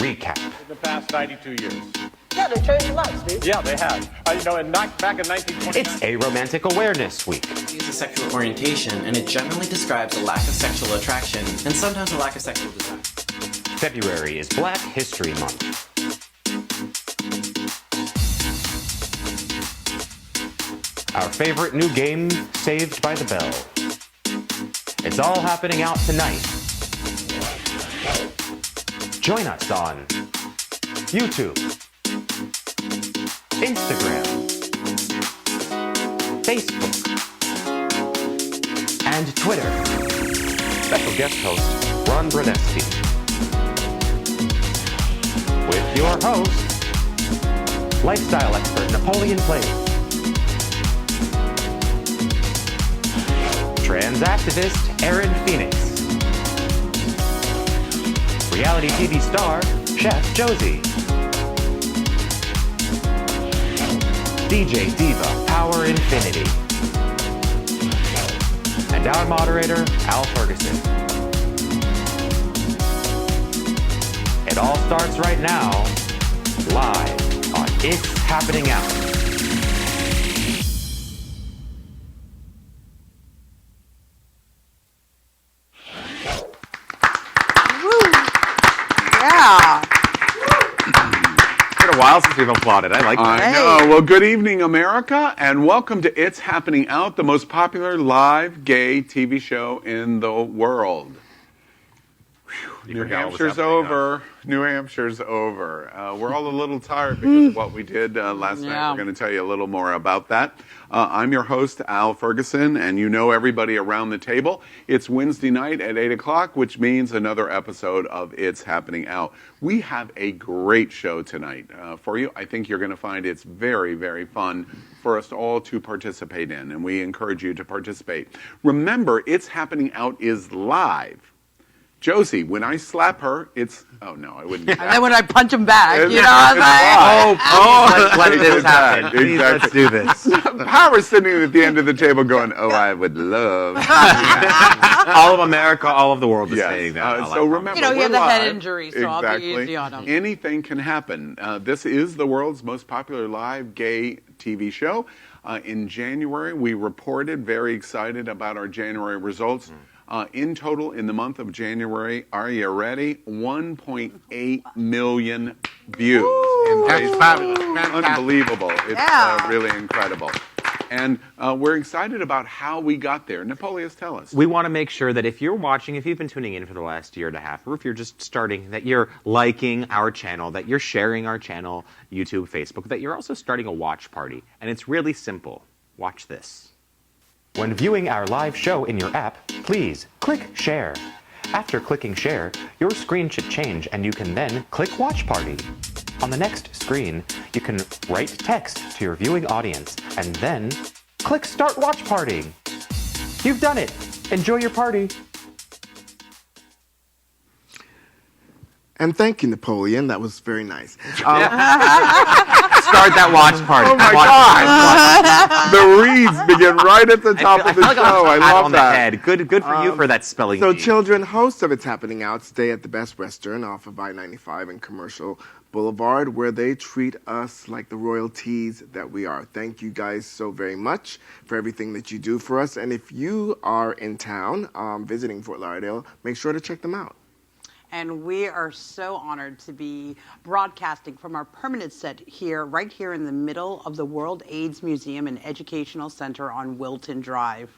recap. In the past 92 years. Yeah, they changed your life, Steve. Yeah, they have. Back in 1920. It's Aromantic Awareness Week. It's a sexual orientation, and it generally describes a lack of sexual attraction and sometimes a lack of sexual desire. February is Black History Month. Our favorite new game, Saved by the Bell. It's all happening out tonight. Join us on YouTube, Instagram, Facebook, and Twitter. Special guest host, Ron Brenesky. With your host, lifestyle expert, NapoleonPlays. Trans activist, Aaron Phoenix. Reality TV star, Chef Josie. DJ Diva Power Infiniti. And our moderator, Al Ferguson. It all starts right now, live on It's Happening Out. Yeah. It's been a while since we've applauded. I like that. Hey. I know. Well, good evening, America, and welcome to It's Happening Out, the most popular live gay TV show in the world. New Hampshire's over. New Hampshire's over. We're all a little tired because of what we did last night. We're going to tell you a little more about that. I'm your host, Al Ferguson, and you know everybody around the table. It's Wednesday night at 8 o'clock, which means another episode of It's Happening Out. We have a great show tonight for you. I think you're going to find it's very, very fun for us all to participate in, and we encourage you to participate. Remember, It's Happening Out is live. Josie, when I slap her, it's... Oh, no, I wouldn't do that. And then when I punch him back, you know what I'm saying? Let this happen. Exactly. Please, let's do this. Power's sitting at the end of the table going, oh, I would love... All of America, all of the world is Yes. saying that. So remember, You know, he we're had the head live. injury, so I'll be easy on him. Anything can happen. This is the world's most popular live gay TV show. In January, we reported, very excited about our January results. In total, in the month of January, are you ready? 1.8 million views. That's fabulous. Unbelievable. It's Yeah. really incredible. And we're excited about how we got there. Napoleon, tell us. We want to make sure that if you're watching, if you've been tuning in for the last year and a half, or if you're just starting, that you're liking our channel, that you're sharing our channel, YouTube, Facebook, that you're also starting a watch party. And it's really simple. Watch this. When viewing our live show in your app, please click share. After clicking share, your screen should change and you can then click watch party. On the next screen, you can write text to your viewing audience and then click start watch party. You've done it. Enjoy your party. And thank you, Napoleon. That was very nice. Start that watch party. Oh my God! The reads begin right at the top of the show. I love that. Good for you for that spelling So bee. children, hosts of It's Happening Out stay at the Best Western off of I-95 and Commercial Boulevard, where they treat us like the royalties that we are. Thank you guys so very much for everything that you do for us. And if you are in town visiting Fort Lauderdale, make sure to check them out. And we are so honored to be broadcasting from our permanent set here, right here in the middle of the World AIDS Museum and Educational Center on Wilton Drive.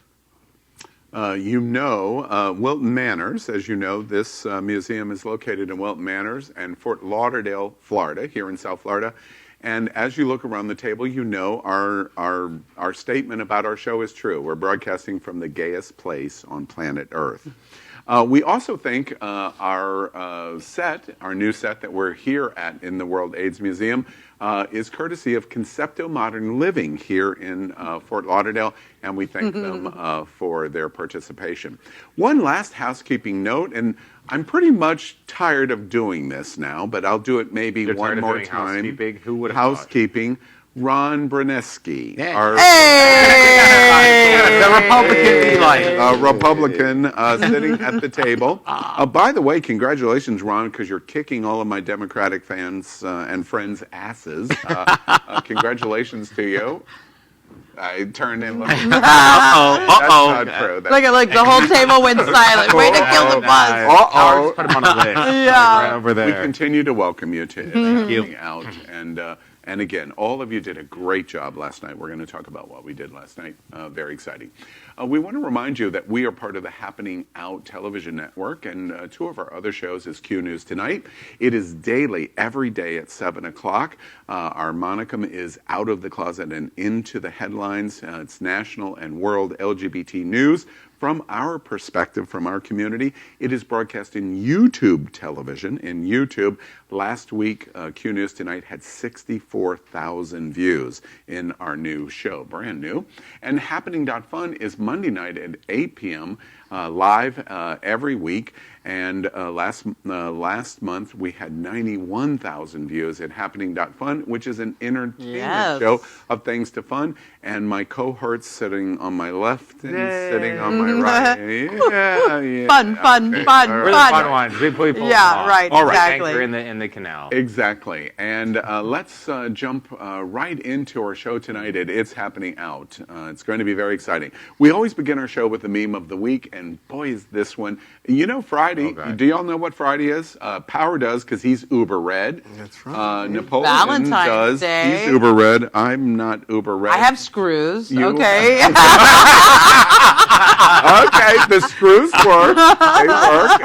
Wilton Manors, as you know, this museum is located in Wilton Manors and Fort Lauderdale, Florida, here in South Florida. And as you look around the table, you know our statement about our show is true. We're broadcasting from the gayest place on planet Earth. We also think our new set that we're here at in the World AIDS Museum is courtesy of Concepto Modern Living here in Fort Lauderdale, and we thank them for their participation. One last housekeeping note, and I'm pretty much tired of doing this now, but I'll do it maybe one more time. Housekeeping? Who would have Housekeeping. Ron Brenesky, Yeah. our The Republican Eli. Republican sitting at the table. By the way, congratulations, Ron, because you're kicking all of my Democratic fans and friends' asses. Congratulations to you. I turned and looked. That's not true. Look at the whole table went silent. Way to kill the buzz. Ours put him on a list. Yeah. Right over there. We continue to welcome you to Hanging Out. And again, all of you did a great job last night. We're going to talk about what we did last night. Very exciting. We want to remind you that we are part of the Happening Out television network, and two of our other shows is Q News Tonight. It is daily, every day at 7 o'clock. Our monicum is Out of the Closet and Into the Headlines. It's national and world LGBT news. From our perspective, from our community, it is broadcast in YouTube television. In YouTube, last week, Q News Tonight had 64,000 views in our new show, brand new. And Happening.Fun is Monday night at 8 p.m., live every week. And last month, we had 91,000 views at Happening.Fun, which is an entertainment show of things to fun. And my cohorts sitting on my left and sitting on my right. Yeah. Fun. We're the fun ones. We pull Yeah, right, All right. exactly. Anchor in the canal. Exactly. And let's jump right into our show tonight at It's Happening Out. It's going to be very exciting. We always begin our show with the meme of the week, and boy, is this one. You know Friday. Do y'all know what Friday is? Power does, because he's uber red. That's right. Napoleon Valentine's does. Day. He's uber red. I'm not uber red. I have screws. You- Okay. Okay, the screws work. They work.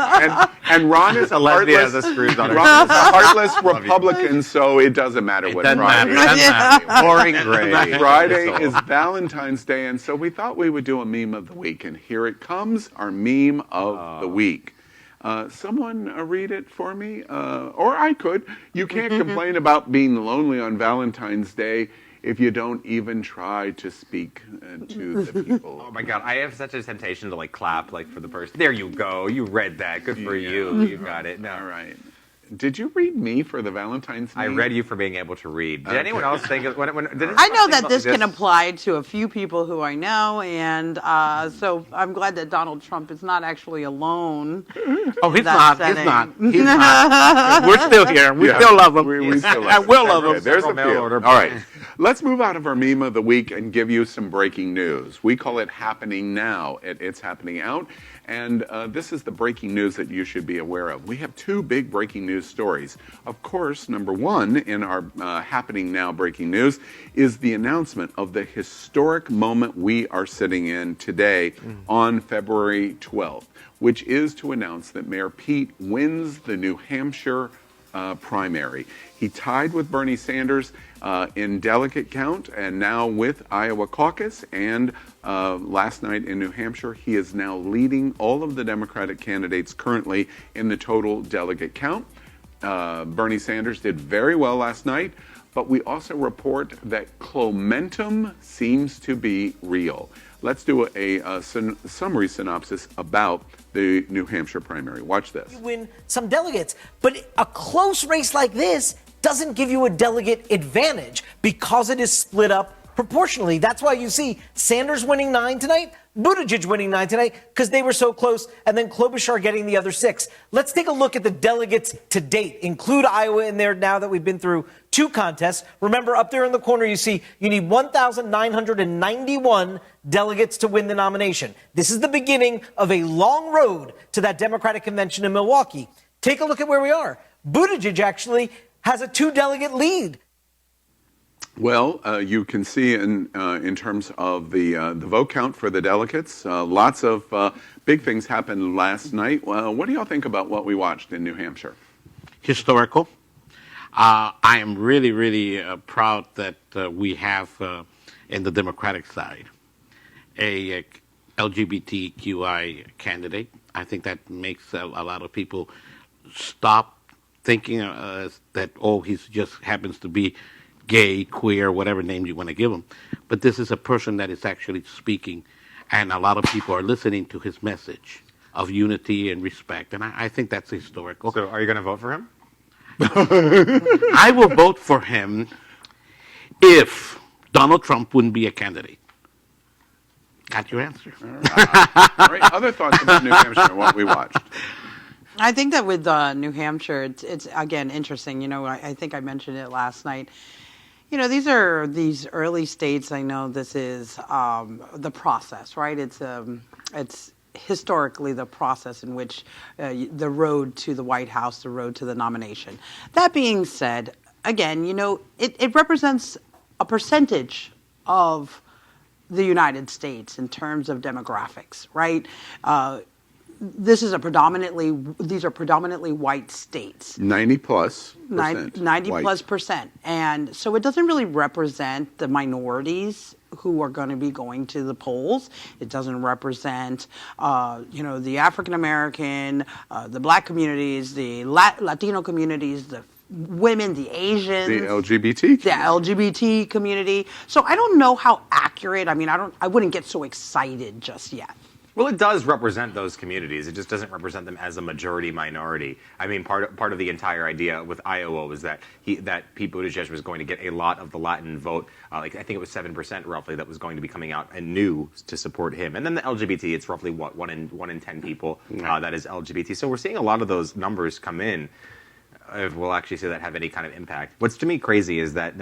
And Ron is a lesbian heartless, has the screws on her. Ron is a heartless Republican, so it doesn't matter what Doesn't Friday matter. is. Doesn't matter. Boring gray. Friday is Valentine's Day, and so we thought we would do a meme of the week, and here it comes, our meme of the week. Someone read it for me, or I could. You can't complain about being lonely on Valentine's Day if you don't even try to speak to the people. Oh my God, I have such a temptation to clap for the person. There you go. You read that. Good for you. You got it. No. All right. Did you read me for the Valentine's Day? I read you for being able to read. Did anyone else think did I know that this can apply to a few people who I know, and so I'm glad that Donald Trump is not actually alone. Oh, he's That not. He's setting. not. He's not. We're still here. We still love him. We still love I him. will love him. There's a Mail few. order, All right. Let's move out of our meme of the week and give you some breaking news. We call it Happening Now. It's Happening Out. And this is the breaking news that you should be aware of. We have two big breaking news stories. Of course, number one in our Happening Now breaking news is the announcement of the historic moment we are sitting in today on February 12th, which is to announce that Mayor Pete wins the New Hampshire primary. He tied with Bernie Sanders in delegate count, and now with Iowa caucus, and last night in New Hampshire, he is now leading all of the Democratic candidates currently in the total delegate count. Bernie Sanders did very well last night, but we also report that clomentum seems to be real. Let's do a summary synopsis about the New Hampshire primary. Watch this. Win some delegates, but a close race like this doesn't give you a delegate advantage because it is split up proportionally. That's why you see Sanders winning 9 tonight, Buttigieg winning 9 tonight, because they were so close, and then Klobuchar getting the other 6. Let's take a look at the delegates to date. Include Iowa in there now that we've been through 2 contests. Remember, up there in the corner, you see you need 1,991 delegates to win the nomination. This is the beginning of a long road to that Democratic convention in Milwaukee. Take a look at where we are. Buttigieg actually has a 2-delegate lead. Well, you can see in terms of the vote count for the delegates, lots of big things happened last night. What do y'all think about what we watched in New Hampshire? Historical. I am really, really proud that we have in the Democratic side a LGBTQI candidate. I think that makes a lot of people stop thinking that, oh, he just happens to be gay, queer, whatever name you want to give him. But this is a person that is actually speaking, and a lot of people are listening to his message of unity and respect, and I think that's historical. So are you going to vote for him? I will vote for him if Donald Trump wouldn't be a candidate. Got your answer. All right. Other thoughts about New Hampshire and what we watched? I think that with New Hampshire, it's again interesting. You know, I think I mentioned it last night. You know, these early states. I know this is the process, right? It's historically the process in which the road to the White House, the road to the nomination. That being said, again, you know, it represents a percentage of the United States in terms of demographics, right? These are predominantly white states. 90 plus percent. 90 plus percent. And so it doesn't really represent the minorities who are going to be going to the polls. It doesn't represent, the African American, the Black communities, the Latino communities, the women, the Asians, the LGBT community. So I don't know how accurate. I mean, I wouldn't get so excited just yet. Well, it does represent those communities. It just doesn't represent them as a majority minority. I mean, part of the entire idea with Iowa was that Pete Buttigieg was going to get a lot of the Latin vote. I think it was 7% roughly that was going to be coming out and new to support him. And then the LGBT, it's roughly one in 10 people that is LGBT. So we're seeing a lot of those numbers come in. If we'll actually see that have any kind of impact. What's to me crazy is that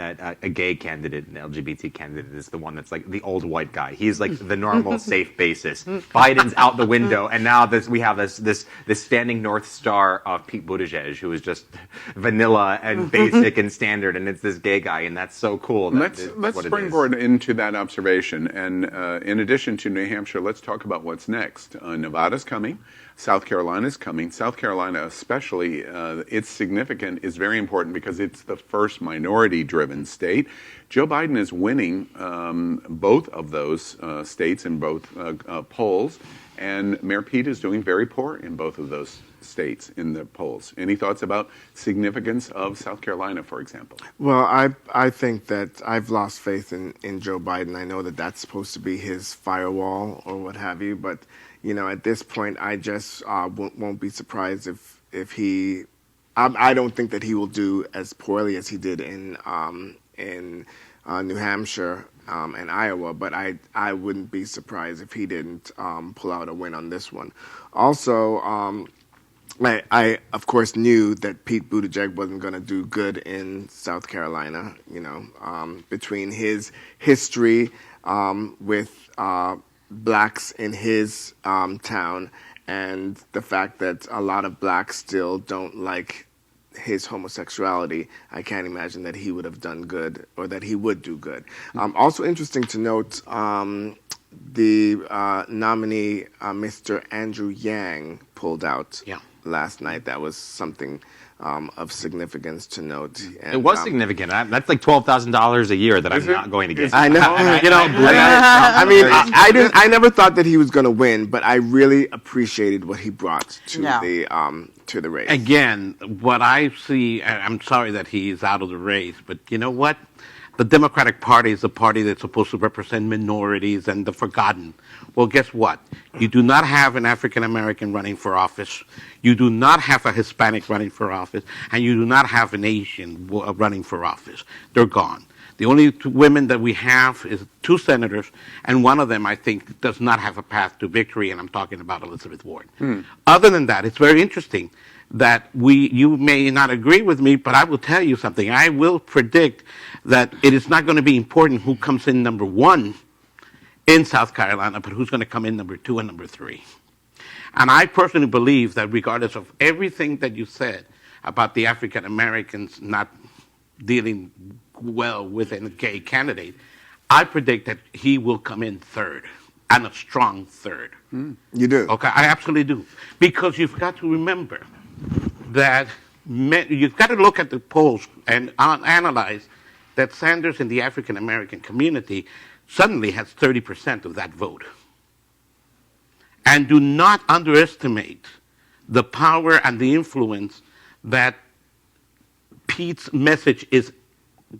a gay candidate, an LGBT candidate, is the one that's like the old white guy. He's like the normal safe basis. Biden's out the window, and now we have this standing north star of Pete Buttigieg, who is just vanilla and basic and standard, and it's this gay guy, and that's so cool. Let's springboard into that observation, and in addition to New Hampshire, let's talk about what's next. Nevada's coming. South Carolina's coming. South Carolina especially, its significant is very important because it's the first minority-driven state. Joe Biden is winning both of those states in both polls, and Mayor Pete is doing very poor in both of those states in the polls. Any thoughts about significance of South Carolina, for example? Well, I think that I've lost faith in Joe Biden. I know that that's supposed to be his firewall or what have you, but you know, at this point, I just won't be surprised if he. I don't think that he will do as poorly as he did in New Hampshire and Iowa, but I wouldn't be surprised if he didn't pull out a win on this one. Also, I of course knew that Pete Buttigieg wasn't going to do good in South Carolina. You know, between his history with blacks in his town and the fact that a lot of blacks still don't like his homosexuality, I can't imagine that he would have done good or that he would do good. Also interesting to note, the nominee, Mr. Andrew Yang, pulled out last night. That was something of significance to note. And, it was significant. That's like $12,000 a year that I'm not going to get. I know. I never thought that he was going to win, but I really appreciated what he brought to the race. Again, what I see, I'm sorry that he's out of the race, but you know what? The Democratic Party is a party that's supposed to represent minorities and the forgotten. Well, guess what? You do not have an African American running for office. You do not have a Hispanic running for office. And you do not have an Asian running for office. They're gone. The only two women that we have is 2 senators, and one of them, I think, does not have a path to victory, and I'm talking about Elizabeth Warren. Other than that, it's very interesting that you may not agree with me, but I will tell you something. I will predict that it is not going to be important who comes in number 1 in South Carolina, but who's going to come in number 2 and number 3. And I personally believe that regardless of everything that you said about the African Americans not dealing well with a gay candidate, I predict that he will come in 3rd, and a strong 3rd. You do? Okay, I absolutely do. Because you've got to remember that you've got to look at the polls and analyze that Sanders in the African American community suddenly has 30% of that vote. And do not underestimate the power and the influence that Pete's message is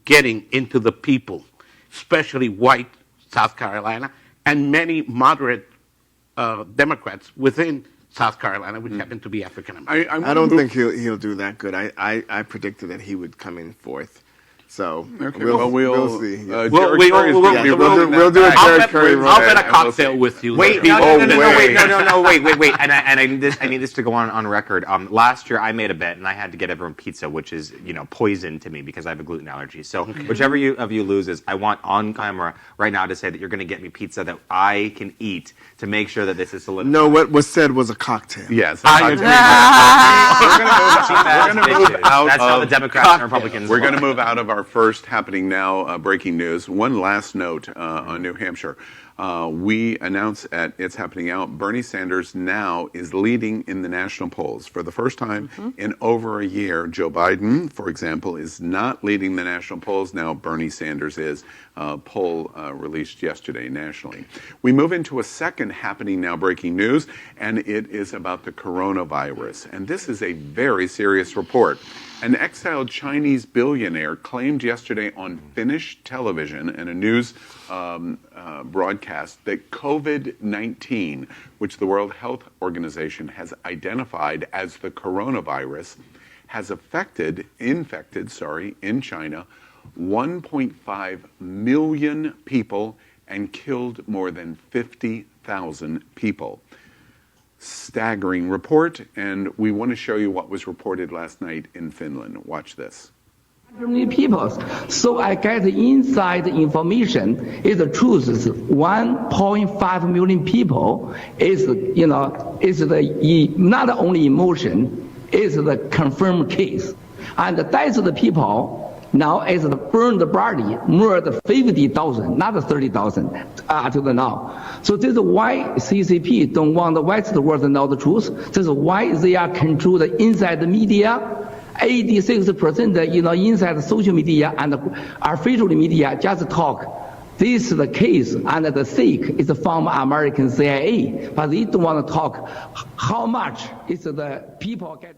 getting into the people, especially white South Carolina and many moderate Democrats within South Carolina, which happen to be African American. I don't think he'll do that good. I predicted that he would come in 4th. So Okay, we'll see. Yeah. Derek we'll Curry's do- gonna be we'll rolling do that a back. Derek Curry I'll bet a And we'll cocktail see. with you. Wait, People- wait. And I need this to go on record. Last year I made a bet and I had to get everyone pizza, which is poison to me because I have a gluten allergy. So whichever of you loses, I want on camera right now to say that you're going to get me pizza that I can eat to make sure that this is solidified. No, what was said was a cocktail. Yes. I We're going to move out That's how the of Democrats and Republicans. We're going to move out of our first happening now breaking news. One last note on New Hampshire. We announce at It's Happening Out, Bernie Sanders now is leading in the national polls. For the first time in over a year, Joe Biden, for example, is not leading the national polls. Now Bernie Sanders is. Poll released yesterday nationally. We move into a second happening now breaking news, and it is about the coronavirus. And this is a very serious report. An exiled Chinese billionaire claimed yesterday on Finnish television in a news broadcast that COVID-19, which the World Health Organization has identified as the coronavirus, has infected in China 1.5 million people and killed more than 50,000 people. Staggering report, and we want to show you what was reported last night in Finland. Watch this. Many people, so I get the inside information. Is the truth is 1.5 million people is the not only emotion, is the confirmed case, and that's the people. Now, as the burned body, more than 50,000, not 30,000, to the now. So this is why CCP don't want the West world to know the truth. This is why they are control the inside the media. 86%, inside social media and official media just talk. This is the case, and the sick is from American CIA, but they don't want to talk how much is the people get.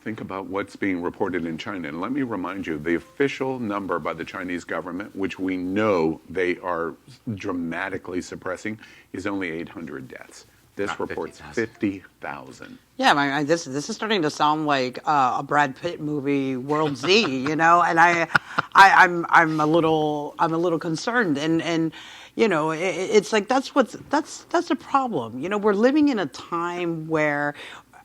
Think about what's being reported in China. And let me remind you, the official number by the Chinese government, which we know they are dramatically suppressing, is only 800 deaths. This reports 50,000. Yeah, this is starting to sound like a Brad Pitt movie, World Z, and I'm a little concerned, and it's like that's a problem. We're living in a time where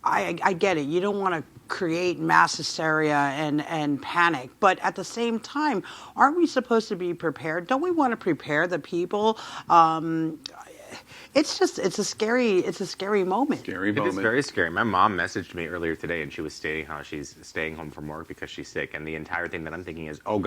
I get it. You don't want to create mass hysteria and panic, but at the same time, aren't we supposed to be prepared? Don't we want to prepare the people? It's a scary moment. It is very scary. My mom messaged me earlier today, and she was stating how she's staying home from work because she's sick. And the entire thing that I'm thinking is, oh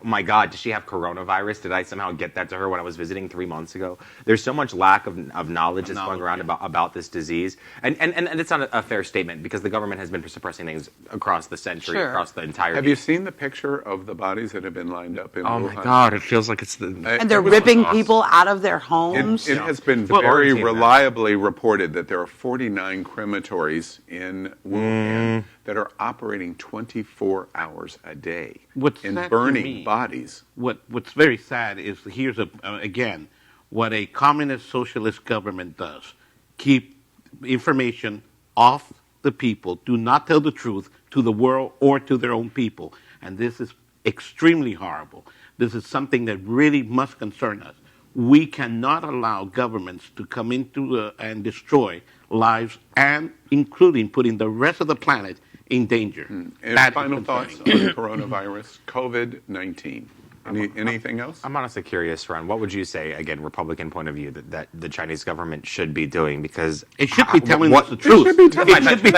my God, does she have coronavirus? Did I somehow get that to her when I was visiting 3 months ago? There's so much lack of knowledge that's going around about this disease, and it's not a fair statement because the government has been suppressing things across the century, across the entire. Have you seen the picture of the bodies that have been lined up in? Oh Wuhan? my God! It feels like it's the. And they're ripping people out of their homes. It has been very reliably reported that there are 49 crematories in Wuhan that are operating 24 hours a day and burning bodies. What's very sad is here's again what a communist socialist government does: keep information off the people, do not tell the truth to the world or to their own people, and this is extremely horrible. This is something that really must concern us. We cannot allow governments to come into and destroy lives, and including putting the rest of the planet in danger. And final thoughts on the coronavirus, COVID-19. Anything else? I'm honestly curious, Ron. What would you say, again, Republican point of view, that the Chinese government should be doing? Because it should be telling us the truth. It should be telling us the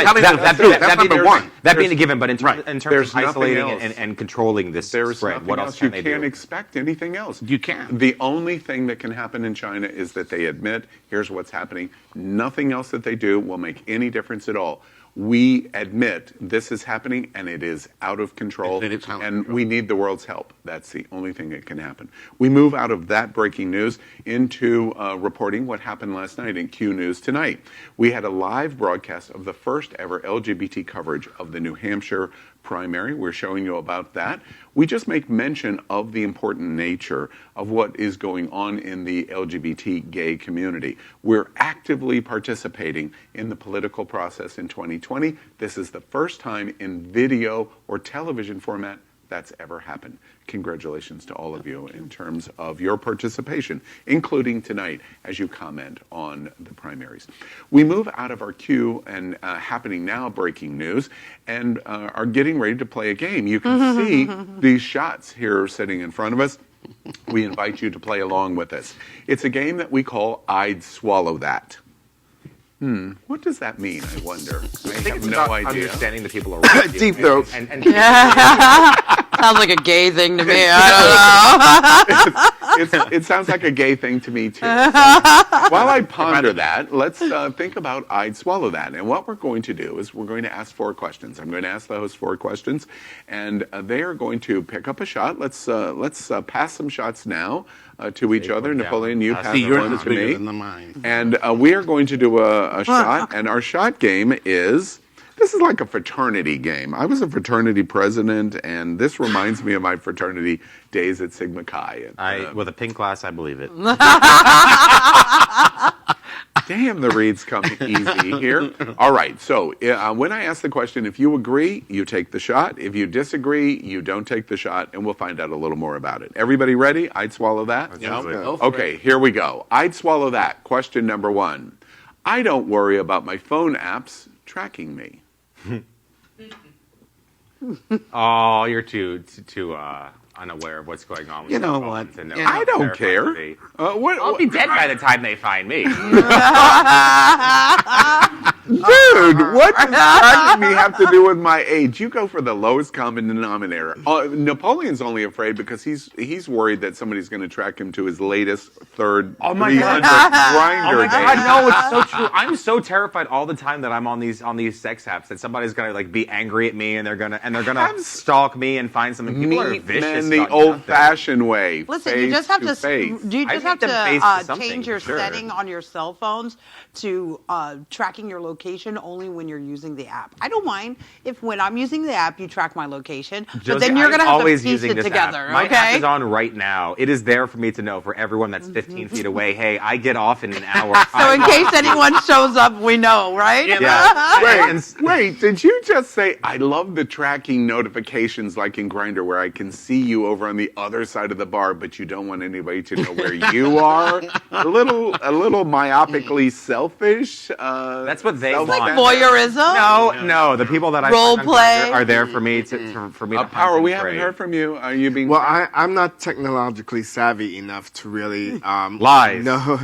truth. That's number one. That being a given, but in terms of isolating and controlling this spread, what else can they do? You can't expect anything else. You can't. The only thing that can happen in China is that they admit, here's what's happening. Nothing else that they do will make any difference at all. We admit this is happening and it is out of control, and we need the world's help. That's the only thing that can happen. We move out of that breaking news into reporting what happened last night in Q News Tonight. We had a live broadcast of the first ever LGBT coverage of the New Hampshire primary. We're showing you about that. We just make mention of the important nature of what is going on in the LGBT gay community. We're actively participating in the political process in 2020. This is the first time in video or television format that's ever happened. Congratulations to all of you in terms of your participation, including tonight as you comment on the primaries. We move out of our queue and happening now breaking news and are getting ready to play a game. You can see these shots here sitting in front of us. We invite you to play along with us. It's a game that we call I'd Swallow That. What does that mean, I wonder? I think have it's no about idea. understanding the people around you. Deep throat. And Sounds like a gay thing to me. I don't know. It sounds like a gay thing to me, too. So, while I ponder that, let's think about I'd Swallow That. And what we're going to do is we're going to ask 4 questions. I'm going to ask the host 4 questions, and they are going to pick up a shot. Let's pass some shots now to each other. Napoleon, you pass one to me. And we are going to do a shot, and our shot game is... This is like a fraternity game. I was a fraternity president, and this reminds me of my fraternity days at Sigma Chi. with a pink glass, I believe it. Damn, the reads come easy here. All right, so when I ask the question, if you agree, you take the shot. If you disagree, you don't take the shot, and we'll find out a little more about it. Everybody ready? I'd swallow that? Yeah. Okay, here we go. I'd swallow that. Question number 1. I don't worry about my phone apps tracking me. Oh, you're too unaware of what's going on with You your know phone what? to know Yeah. how I don't their care. privacy. What? I'll be dead by the time they find me. Dude, what does tracking me have to do with my age? You go for the lowest common denominator. Napoleon's only afraid because he's worried that somebody's going to track him to his latest third 300 grinder Oh my God, day. no, it's so true. I'm so terrified all the time that I'm on these sex apps that somebody's gonna like be angry at me and they're gonna stalk me and find something. People are Meet vicious. men the about old-fashioned way. Listen, you just have to face. do you I just make have them face to to something, change your sure. setting on your cell phones to tracking your location only when you're using the app. I don't mind if when I'm using the app you track my location, but Josie, then you're I'm gonna have to always piece using it this together. App. My Okay. app is on right now. It is there for me to know for everyone that's 15 feet away. Hey, I get off in an hour. So in case anyone shows up, we know, right? Yeah. Wait, did you just say, I love the tracking notifications like in Grindr where I can see you over on the other side of the bar, but you don't want anybody to know where you are? A little myopically selfish. That's what they want. Like voyeurism. No. The people that I Role find on play. Grindr are there for me to Power, we haven't heard from you. Are you being... Well, I'm not technologically savvy enough to really Lies. No.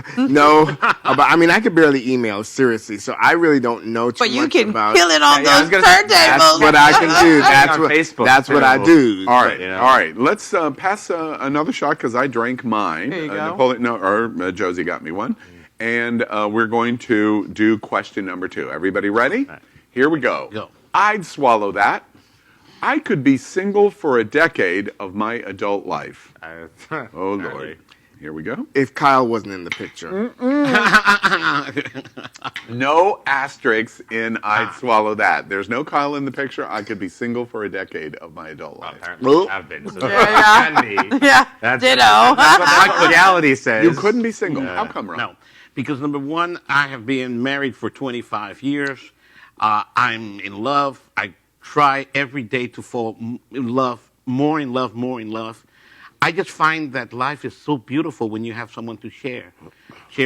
But I mean, I could barely email seriously, so I really don't know too But you much can about. kill it on Yeah, I was those gonna say, That's turntables. what I can do. on Facebook, That's what I do. All right, You know? all right. Let's pass another shot because I drank mine. There you go. Josie got me one. And we're going to do question number 2. Everybody ready? Here we go. Go. I'd swallow that. I could be single for a decade of my adult life. Oh, Lord. Here we go. If Kyle wasn't in the picture. No asterisks in I'd swallow that. There's no Kyle in the picture. I could be single for a decade of my adult life. Apparently, have been. So Yeah. can be. Yeah, That's ditto. That's what reality says. You couldn't be single. How come, Ron? No, because number 1, I have been married for 25 years. I'm in love. I try every day to fall in love, more in love, more in love. I just find that life is so beautiful when you have someone to share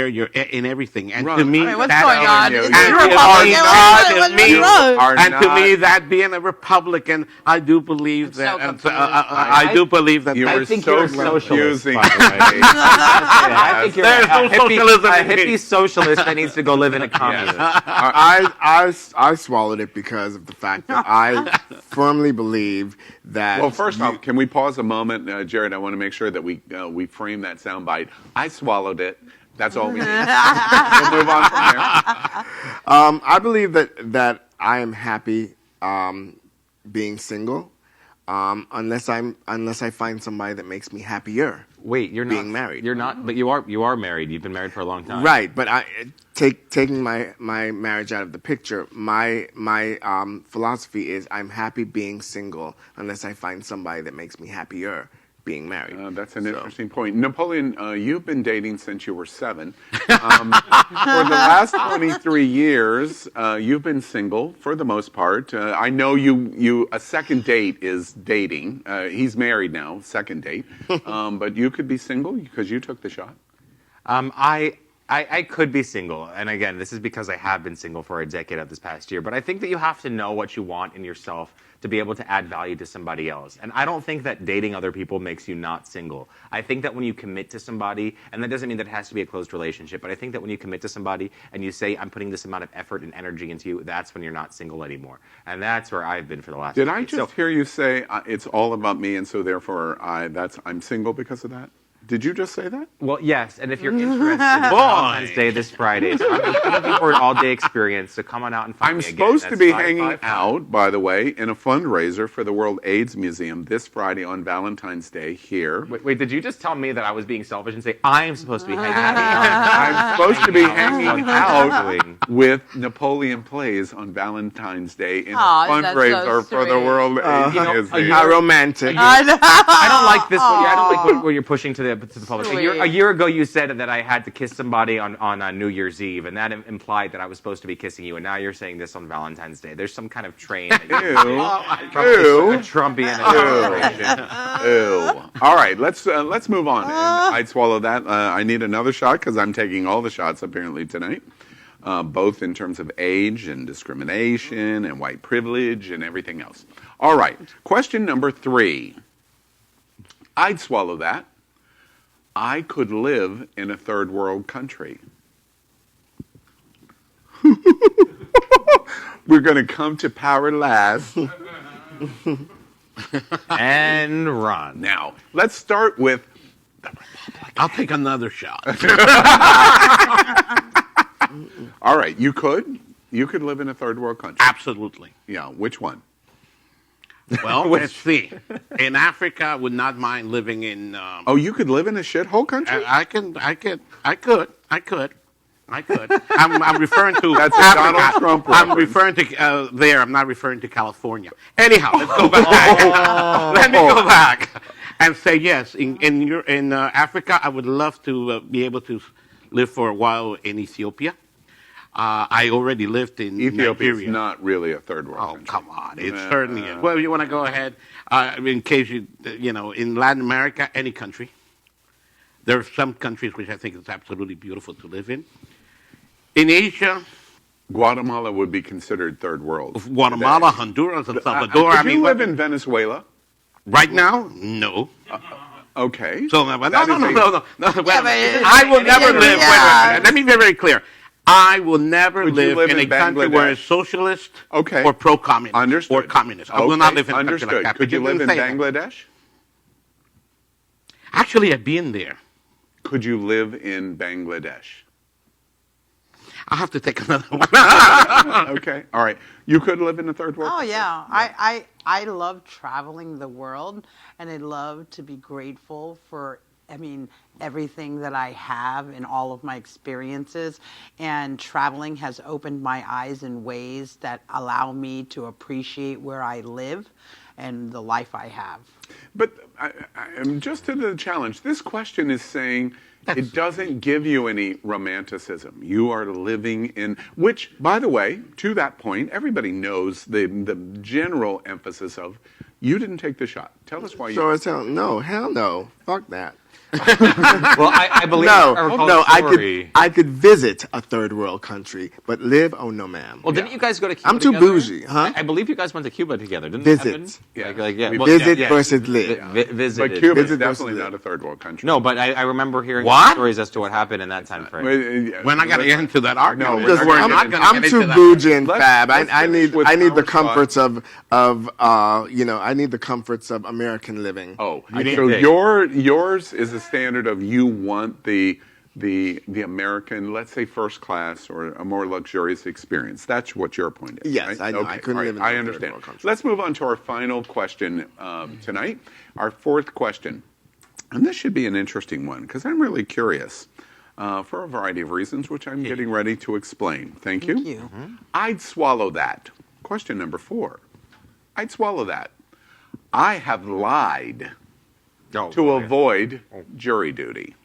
your in everything. And to me, Hey, what's that- going on? you- Is you it are Republican? not What's me. wrong? Are And to not- me, that being a Republican, I do believe that. I do believe that. You I were think so you're a socialist, confusing. by the way. I think you're There's no a socialism in hippie it. socialist that needs to go live in a commune. I swallowed it because of the fact that I firmly believe that. Well, first off, can we pause a moment, Jared? I want to make sure that we frame that soundbite. I swallowed it. That's all we need. We'll move on from there. I believe that I am happy being single, unless I find somebody that makes me happier. Wait, you're being not married. You're not, but you are married. You've been married for a long time. Right, but taking my marriage out of the picture, my philosophy is I'm happy being single unless I find somebody that makes me happier being married. That's an interesting point. Napoleon, you've been dating since you were 7. For the last 23 years, you've been single for the most part. I know you a second date is dating. He's married now, second date. But you could be single because you took the shot. I could be single, and again, this is because I have been single for a decade of this past year, but I think that you have to know what you want in yourself to be able to add value to somebody else. And I don't think that dating other people makes you not single. I think that when you commit to somebody, and that doesn't mean that it has to be a closed relationship, but I think that when you commit to somebody and you say, I'm putting this amount of effort and energy into you, that's when you're not single anymore. And that's where I've been for the last Did I just hear you say it's all about me, and so therefore I'm single because of that? Did you just say that? Well, yes, and if you're interested, it's Valentine's Day this Friday. So I'm looking for an all-day experience, so come on out and find me again. I'm supposed to be hanging out, by the way, in a fundraiser for the World AIDS Museum this Friday on Valentine's Day here. Wait, did you just tell me that I was being selfish and say I'm supposed to be hanging out? I'm supposed to be hanging out with NapoleonPlays on Valentine's Day in a fundraiser for the World AIDS Museum. How romantic. I don't like this. I don't like what you're pushing to the public. A year ago, you said that I had to kiss somebody on New Year's Eve, and that implied that I was supposed to be kissing you. And now you're saying this on Valentine's Day. There's some kind of train. Ew. Trumpian. Ew. All right, let's move on. And I'd swallow that. I need another shot because I'm taking all the shots apparently tonight, both in terms of age and discrimination and white privilege and everything else. All right, question number 3. I'd swallow that. I could live in a third world country. We're going to come to power last. And run. Now, let's start with the Republic. I'll take another shot. All right, you could live in a third world country. Absolutely. Yeah, which one? Well, let's see. In Africa, I would not mind living in. You could live in a shithole country? I could. I'm referring to. That's Africa. a Donald Trump I'm reference. referring to there. I'm not referring to California. Anyhow, let's go back. Let me go back and say yes. In Africa, I would love to be able to live for a while in Ethiopia. I already lived in Ethiopia. Nigeria. Is not really a third world country. Come on. It certainly is. Well, you want to go ahead, in case in Latin America, any country. There are some countries which I think is absolutely beautiful to live in. In Asia, Guatemala would be considered third world. Guatemala, Honduras, and Salvador. Could you live in Venezuela? Right now, no. Okay. So no. I will Yeah, never live. yeah. Let me be very clear. I will never live in a country where it's socialist or pro-communist. Understood. Or communist. I will not live in a country like that. Could you live in Bangladesh? Actually, I've been there. Could you live in Bangladesh? I'll have to take another one. Okay. All right. You could live in a third world country? Yeah. I love traveling the world, and I love to be grateful for everything that I have in all of my experiences, and traveling has opened my eyes in ways that allow me to appreciate where I live and the life I have. But I'm just to the challenge. This question is saying it doesn't give you any romanticism. You are living in, which, by the way, to that point, everybody knows the general emphasis of you didn't take the shot. Tell us why you didn't. No, hell no. Fuck that. Well, I believe I could visit a third world country, but live, no ma'am. Well, didn't you guys go to Cuba I'm too together? bougie, huh? I believe you guys went to Cuba together, didn't Visit. you? Visit versus live. Visit. But Cuba is definitely not a third world country. No, but I remember hearing stories as to what happened in that time frame. We're not going to get into that argument. I'm too bougie and fab. I need the comforts of I need the comforts of American living. So yours is a standard of you want the American, let's say first class or a more luxurious experience. That's what your point is. Yes, right? I know. Okay. I couldn't live in I understand. Let's move on to our final question tonight. Our fourth question. And this should be an interesting one because I'm really curious for a variety of reasons, which I'm getting ready to explain. Thank you. Mm-hmm. I'd swallow that. Question number 4. I'd swallow that. I have lied to avoid jury duty?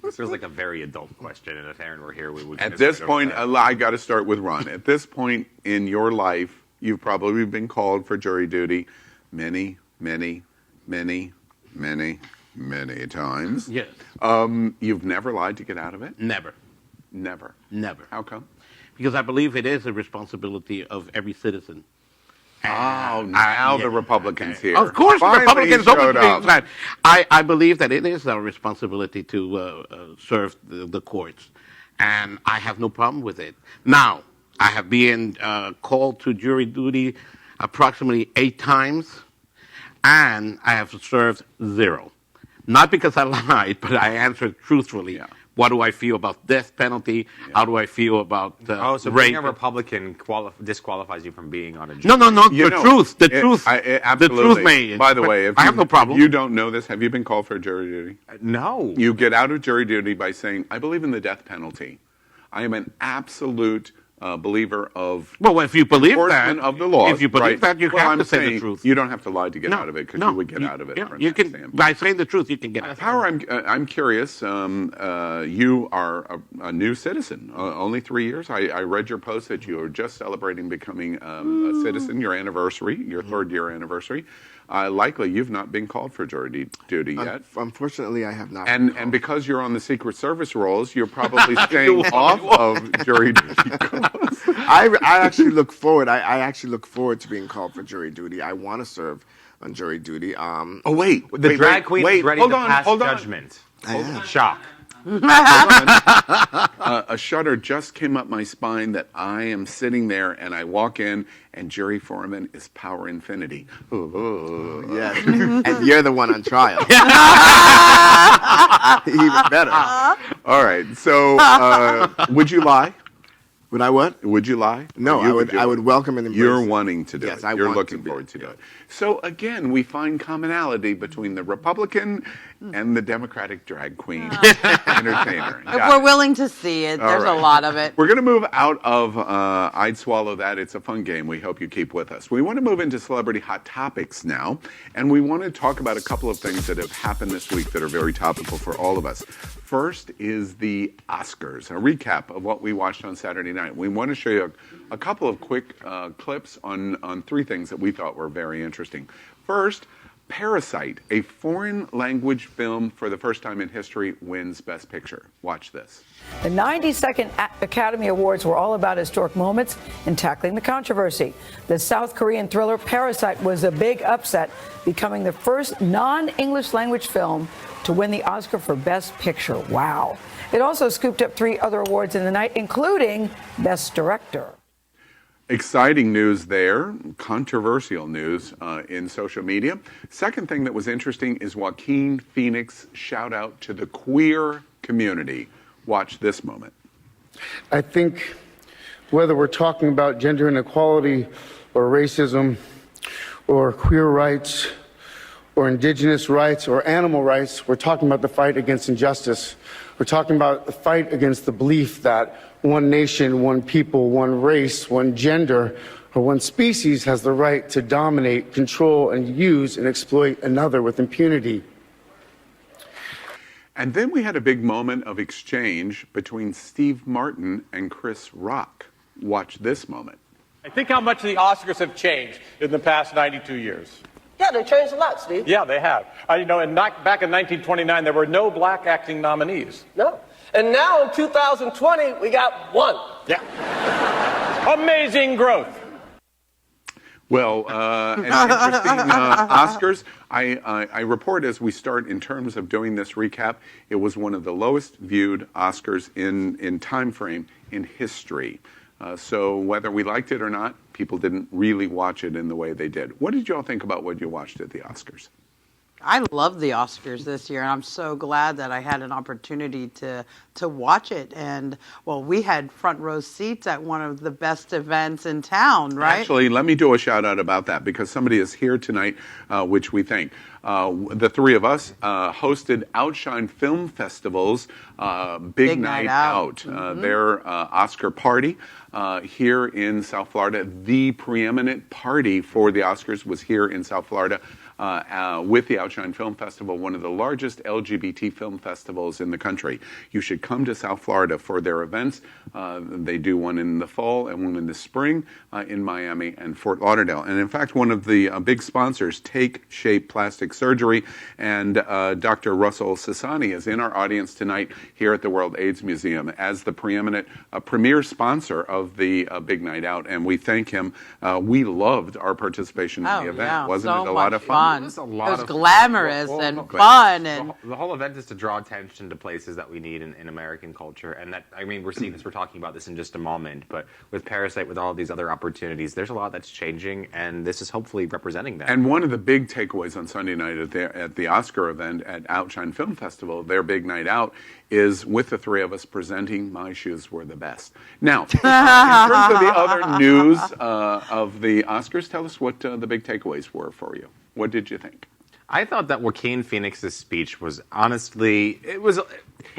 This feels like a very adult question, and if Aaron were here, we would. At this point, I got to start with Ron. At this point in your life, you've probably been called for jury duty many, many, many, many, many times. Yes. You've never lied to get out of it? Never. Never. Never. How come? Because I believe it is a responsibility of every citizen. Now the Republicans here. Of course, the Finally Republicans showed up. that. I believe that it is our responsibility to serve the courts, and I have no problem with it. Now, I have been called to jury duty approximately 8 times, and I have served 0. Not because I lied, but I answered truthfully. Yeah. What do I feel about death penalty? Yeah. How do I feel about so rape? being a Republican disqualifies you from being on a jury? No. The truth. The truth may. By the way, I have no problem. You don't know this. Have you been called for jury duty? No. You get out of jury duty by saying, I believe in the death penalty. I am an absolute believer of if you believe enforcement that, of the law. If you believe that, you have to say the truth. You don't have to lie to get out of it, because you would get out of it. Yeah, you can, by saying the truth, you can get out of it. Power, I'm curious. You are a new citizen, only 3 years. I read your post that you are just celebrating becoming a citizen, your anniversary, your 3rd year anniversary. Likely, you've not been called for jury duty yet. Unfortunately, I have not. And because you're on the Secret Service rolls, you're probably staying off of jury duty. I actually look forward. I actually look forward to being called for jury duty. I want to serve on jury duty. The drag queen is ready to pass judgment. Shock. A shudder just came up my spine that I am sitting there and I walk in and Jerry Foreman is Power Infiniti. Yes. And you're the one on trial. Even better. All right. So, would you lie? Would I what? Would you lie? No, I would welcome and embrace. You're wanting to do yes, it. You're looking forward to do it. So again, we find commonality between the Republican and the Democratic drag queen entertainer. If we're willing to see it, there's a lot of it. We're going to move out of I'd Swallow That. It's a fun game. We hope you keep with us. We want to move into Celebrity Hot Topics now, and we want to talk about a couple of things that have happened this week that are very topical for all of us. First is the Oscars, a recap of what we watched on Saturday night. We want to show you a couple of quick clips on 3 things that we thought were very interesting. First, Parasite, a foreign language film for the first time in history, wins Best Picture. Watch this. The 92nd Academy Awards were all about historic moments in tackling the controversy. The South Korean thriller Parasite was a big upset, becoming the first non-English language film to win the Oscar for Best Picture. Wow. It also scooped up 3 other awards in the night, including Best Director. Exciting news there, controversial news in social media. Second thing that was interesting is Joaquin Phoenix shout out to the queer community. Watch this moment. I think whether we're talking about gender inequality or racism or queer rights or indigenous rights or animal rights, we're talking about the fight against injustice. We're talking about the fight against the belief that one nation, one people, one race, one gender, or one species has the right to dominate, control, and use and exploit another with impunity. And then we had a big moment of exchange between Steve Martin and Chris Rock. Watch this moment. I think how much the Oscars have changed in the past 92 years. Yeah, they changed a lot, Steve. Yeah, they have. Back in 1929, there were no black acting nominees. No. And now in 2020, we got 1. Yeah. Amazing growth. Well, an interesting Oscars. I report as we start in terms of doing this recap, it was one of the lowest viewed Oscars in time frame in history. So whether we liked it or not, people didn't really watch it in the way they did. What did you all think about what you watched at the Oscars? I love the Oscars this year, and I'm so glad that I had an opportunity to to watch it. And well, we had front row seats at one of the best events in town, right? Actually, let me do a shout out about that because somebody is here tonight, which we thank. The three of us hosted Outshine Film Festival's Big Night Out. Their Oscar party here in South Florida. The preeminent party for the Oscars was here in South Florida. With the Outshine Film Festival, one of the largest LGBT film festivals in the country. You should come to South Florida for their events. They do one in the fall and one in the spring in Miami and Fort Lauderdale. And in fact, one of the big sponsors, Take Shape Plastic Surgery, and Dr. Russell Sassani is in our audience tonight here at the World AIDS Museum as the preeminent premier sponsor of the Big Night Out. And we thank him. We loved our participation in the event. Yeah, Wasn't so it a lot of fun? It was glamorous and fun, and the whole event is to draw attention to places that we need in American culture, and that, I mean, we're seeing this. We're talking about this in just a moment, but with Parasite, with all these other opportunities, there's a lot that's changing, and this is hopefully representing that. And one of the big takeaways on Sunday night at the Oscar event at Outshine Film Festival, their Big Night Out, is with the three of us presenting My Shoes Were the Best. Now, in terms of the other news of the Oscars, tell us what the big takeaways were for you. What did you think? I thought that Joaquin Phoenix's speech was honestly,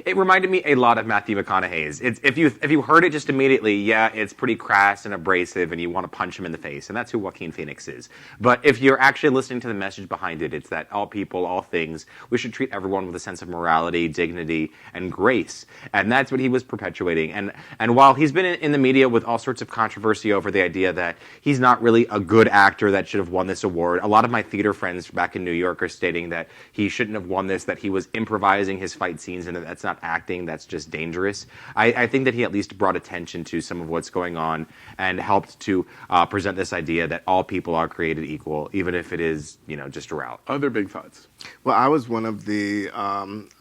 it reminded me a lot of Matthew McConaughey's. If you heard it just immediately, yeah, it's pretty crass and abrasive and you want to punch him in the face, and that's who Joaquin Phoenix is. But if you're actually listening to the message behind it, it's that all people, all things, we should treat everyone with a sense of morality, dignity, and grace. And that's what he was perpetuating. And while he's been in the media with all sorts of controversy over the idea that he's not really a good actor that should have won this award, a lot of my theater friends back in New York are stating that he shouldn't have won this, that he was improvising his fight scenes, and that's not acting, that's just dangerous. I think that he at least brought attention to some of what's going on and helped to present this idea that all people are created equal, even if it is, just a route. Other big thoughts? Well, I was one of the,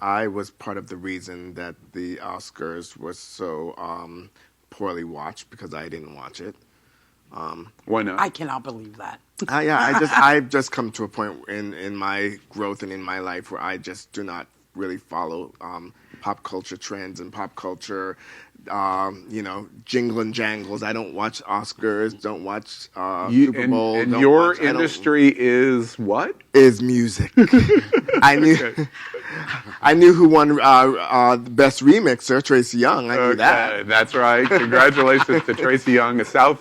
I was part of the reason that the Oscars was so poorly watched because I didn't watch it. Why not? I cannot believe that. I've just come to a point in my growth and in my life where I just do not really follow pop culture trends and pop culture, jingle and jangles. I don't watch Oscars, don't watch Super Bowl. And your industry is what? Is music. I knew who won the best remixer, Tracy Young. I knew that. That's right. Congratulations to Tracy Young, a South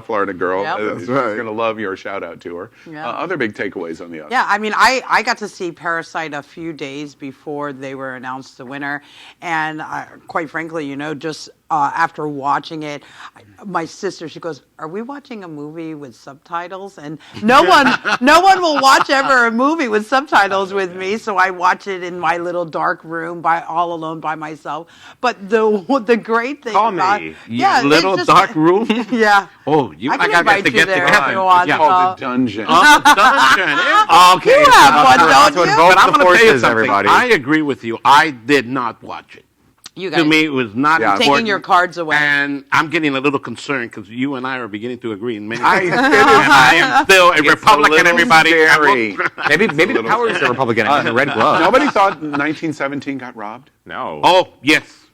Florida girl. Yep. She's going to love your shout out to her. Yeah. Other big takeaways on the Oscars. Yeah, I mean, I got to see Parasite a few days before they were announced the winner, and quite frankly, just after watching it, my sister, she goes, "Are we watching a movie with subtitles?" And no one will watch ever a movie with subtitles with me, so I watch it in my little dark room all alone by myself. But the great thing about little dark room. Yeah. Oh, I gotta get together. It's called a dungeon. Dungeon. Okay. You have one, don't you? But I'm going to tell you something. I agree with you. I did not watch it. You guys, to me, it was not taking important. your cards away. And I'm getting a little concerned because you and I are beginning to agree in many things. I am still a Republican, everybody. Maybe the power is a Republican and a red glove. Nobody thought 1917 got robbed? No. Oh, yes.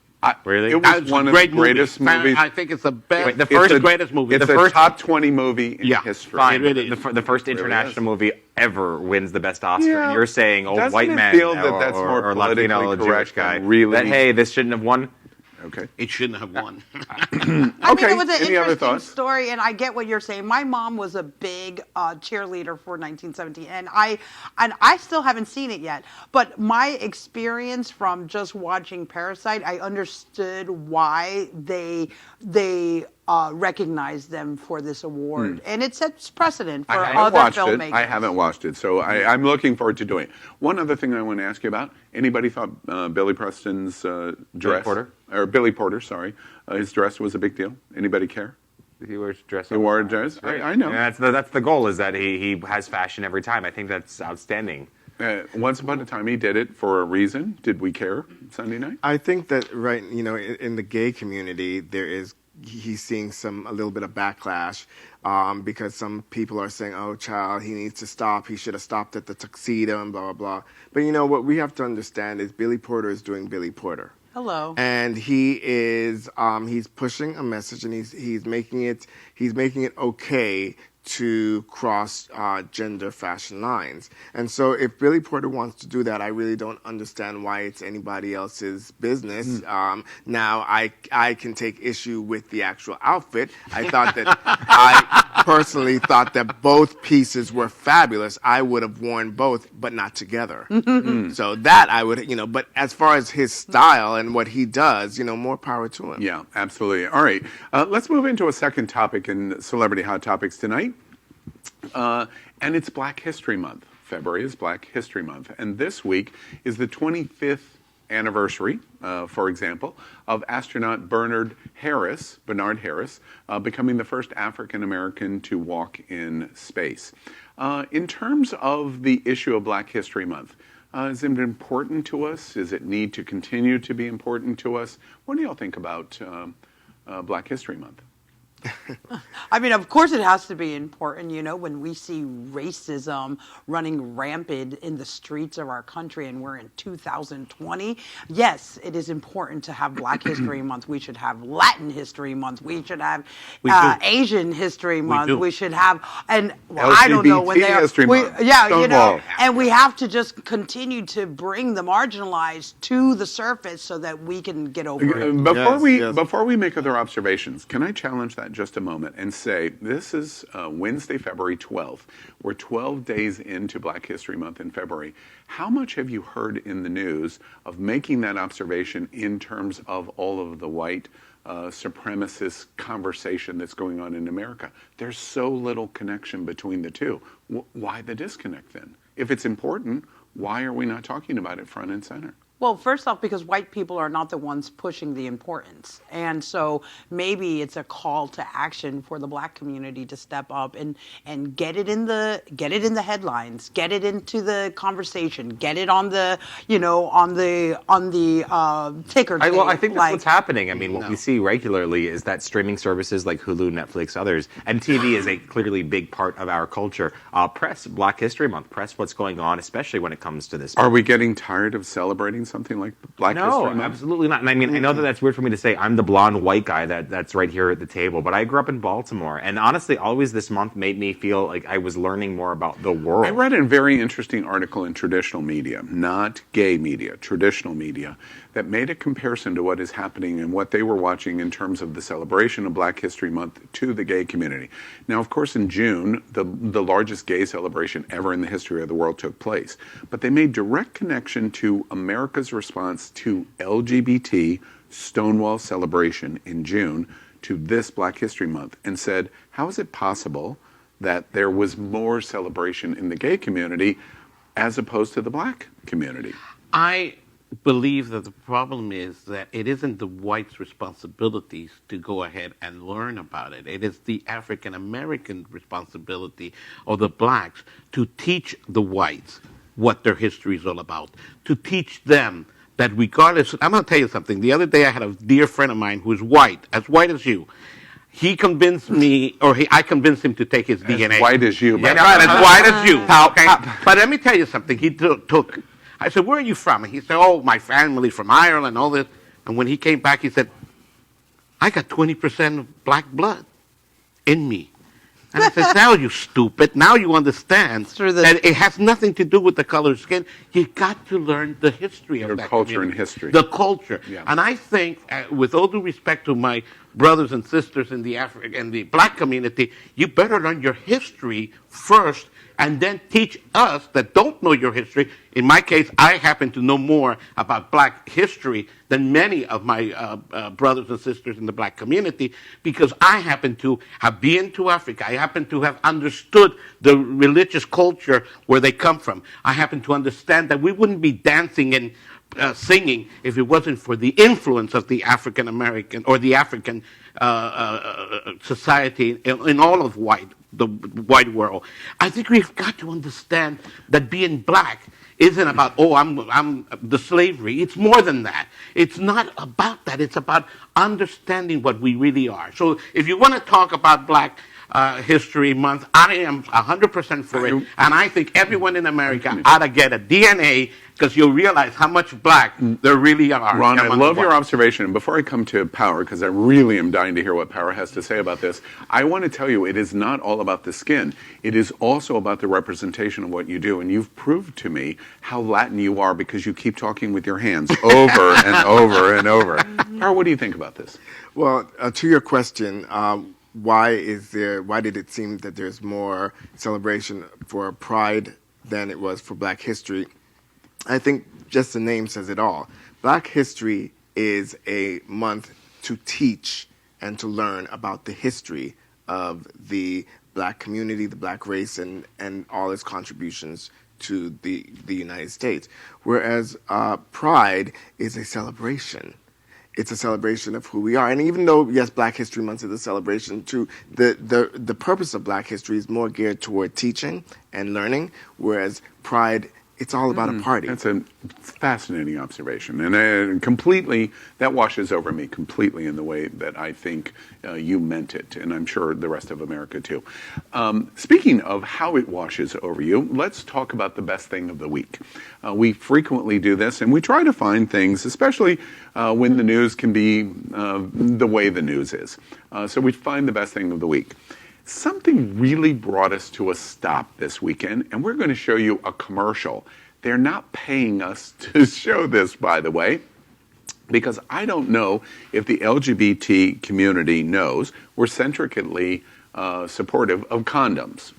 Really? It was one of the greatest movies. I think it's the best. The greatest movie. It's the top 20 movie in history. Fine. The first international movie ever wins the best Oscar. Yeah. And you're saying, white man feel that that's more or Latino Jewish guy. Really? That, hey, this shouldn't have won. Okay. It shouldn't have won. I mean, it was an Any other interesting thoughts? story, and I get what you're saying. My mom was a big cheerleader for 1917, and I still haven't seen it yet. But my experience from just watching Parasite, I understood why they recognized them for this award, and it sets precedent for other filmmakers. I haven't watched it, so I'm looking forward to doing it. One other thing I want to ask you about: anybody thought Billy Preston's dress, Billy Porter, sorry, his dress was a big deal? Anybody care? He wears dress. He wore a dress. Right. I know. And that's the goal. Is that he has fashion every time. I think that's outstanding. Once upon a time, he did it for a reason. Did we care Sunday night? I think that in the gay community, he's seeing a little bit of backlash because some people are saying, "Oh, child, he needs to stop. He should have stopped at the tuxedo and blah blah blah." But what we have to understand is Billy Porter is doing Billy Porter. Hello. And he is he's pushing a message, and he's making it okay to cross gender fashion lines. And so if Billy Porter wants to do that, I really don't understand why it's anybody else's business. Now, I can take issue with the actual outfit. I personally thought that both pieces were fabulous. I would have worn both, but not together. So that I would, but as far as his style and what he does, more power to him. Yeah, absolutely. All right. Let's move into a second topic in Celebrity Hot Topics tonight. And it's Black History Month. February is Black History Month. And this week is the 25th anniversary, for example, of astronaut Bernard Harris becoming the first African-American to walk in space. In terms of the issue of Black History Month, is it important to us? Does it need to continue to be important to us? What do y'all think about Black History Month? I mean, of course it has to be important, when we see racism running rampant in the streets of our country and we're in 2020. Yes, it is important to have Black History Month. We should have Latin History Month. We should have Asian History Month. We should have, and I don't know when they are. And we have to just continue to bring the marginalized to the surface so that we can get over it. Before we make other observations, can I challenge that just a moment and say this is Wednesday, February 12th. We're 12 days into Black History Month in February. How much have you heard in the news of making that observation in terms of all of the white supremacist conversation that's going on in America? There's so little connection between the two. Why the disconnect then? If it's important, why are we not talking about it front and center? Well, first off, because white people are not the ones pushing the importance. And so maybe it's a call to action for the Black community to step up and get it in the headlines, get it into the conversation, get it on the ticker tape. Well, I think that's what's happening. I mean, what we see regularly is that streaming services like Hulu, Netflix, others, and TV is a clearly big part of our culture. Press Black History Month, press what's going on, especially when it comes to this. Are we getting tired of celebrating something like Black History Month? No, absolutely not. And I mean, I know that that's weird for me to say. I'm the blonde white guy that's right here at the table, but I grew up in Baltimore. And honestly, always this month made me feel like I was learning more about the world. I read a very interesting article in traditional media, not gay media, traditional media, that made a comparison to what is happening and what they were watching in terms of the celebration of Black History Month to the gay community. Now, of course, in June, the largest gay celebration ever in the history of the world took place. But they made direct connection to America's response to LGBT Stonewall celebration in June to this Black History Month and said, how is it possible that there was more celebration in the gay community as opposed to the Black community? I believe that the problem is that it isn't the whites' responsibilities to go ahead and learn about it. It is the African American responsibility, or the blacks, to teach the whites what their history is all about, to teach them that regardless, I'm going to tell you something. The other day I had a dear friend of mine who's white as you. He convinced me, I convinced him to take his DNA. As white as you. Yeah, right, as white as you. Okay? But let me tell you something. He took, I said, where are you from? And he said, oh, my family's from Ireland, all this. And when he came back, he said, I got 20% of black blood in me. And I said, now you stupid. Now you understand that it has nothing to do with the color of skin. You got to learn the history of that culture community. and history. The culture. Yeah. And I think, with all due respect to my brothers and sisters in the black community, you better learn your history first and then teach us that don't know your history. In my case, I happen to know more about black history than many of my brothers and sisters in the black community, because I happen to have been to Africa. I happen to have understood the religious culture where they come from. I happen to understand that we wouldn't be dancing and singing if it wasn't for the influence of the African American or the African society in all of the white world. I think we've got to understand that being black isn't about, I'm the slavery. It's more than that. It's not about that. It's about understanding what we really are. So if you want to talk about Black History Month, I am 100% for it. And I think everyone in America ought to get a DNA because you'll realize how much black there really are. Ron, I among love the your whites. observation. And before I come to Power, because I really am dying to hear what Power has to say about this, I want to tell you it is not all about the skin. It is also about the representation of what you do. And you've proved to me how Latin you are because you keep talking with your hands over and over and over. Power, what do you think about this? Well, to your question, why did it seem that there's more celebration for Pride than it was for Black History? I think just the name says it all. Black History is a month to teach and to learn about the history of the Black community, the Black race, and all its contributions to the United States. Whereas Pride is a celebration. It's a celebration of who we are. And even though, yes, Black History Month is a celebration too, the purpose of Black History is more geared toward teaching and learning, whereas Pride, it's all about a party. That's a fascinating observation. And completely, that washes over me completely in the way that I think you meant it. And I'm sure the rest of America too. Speaking of how it washes over you, let's talk about the best thing of the week. We frequently do this, and we try to find things, especially when the news can be the way the news is. So we find the best thing of the week. Something really brought us to a stop this weekend, and we're going to show you a commercial. They're not paying us to show this, by the way, because I don't know if the LGBT community knows we're centrically supportive of condoms.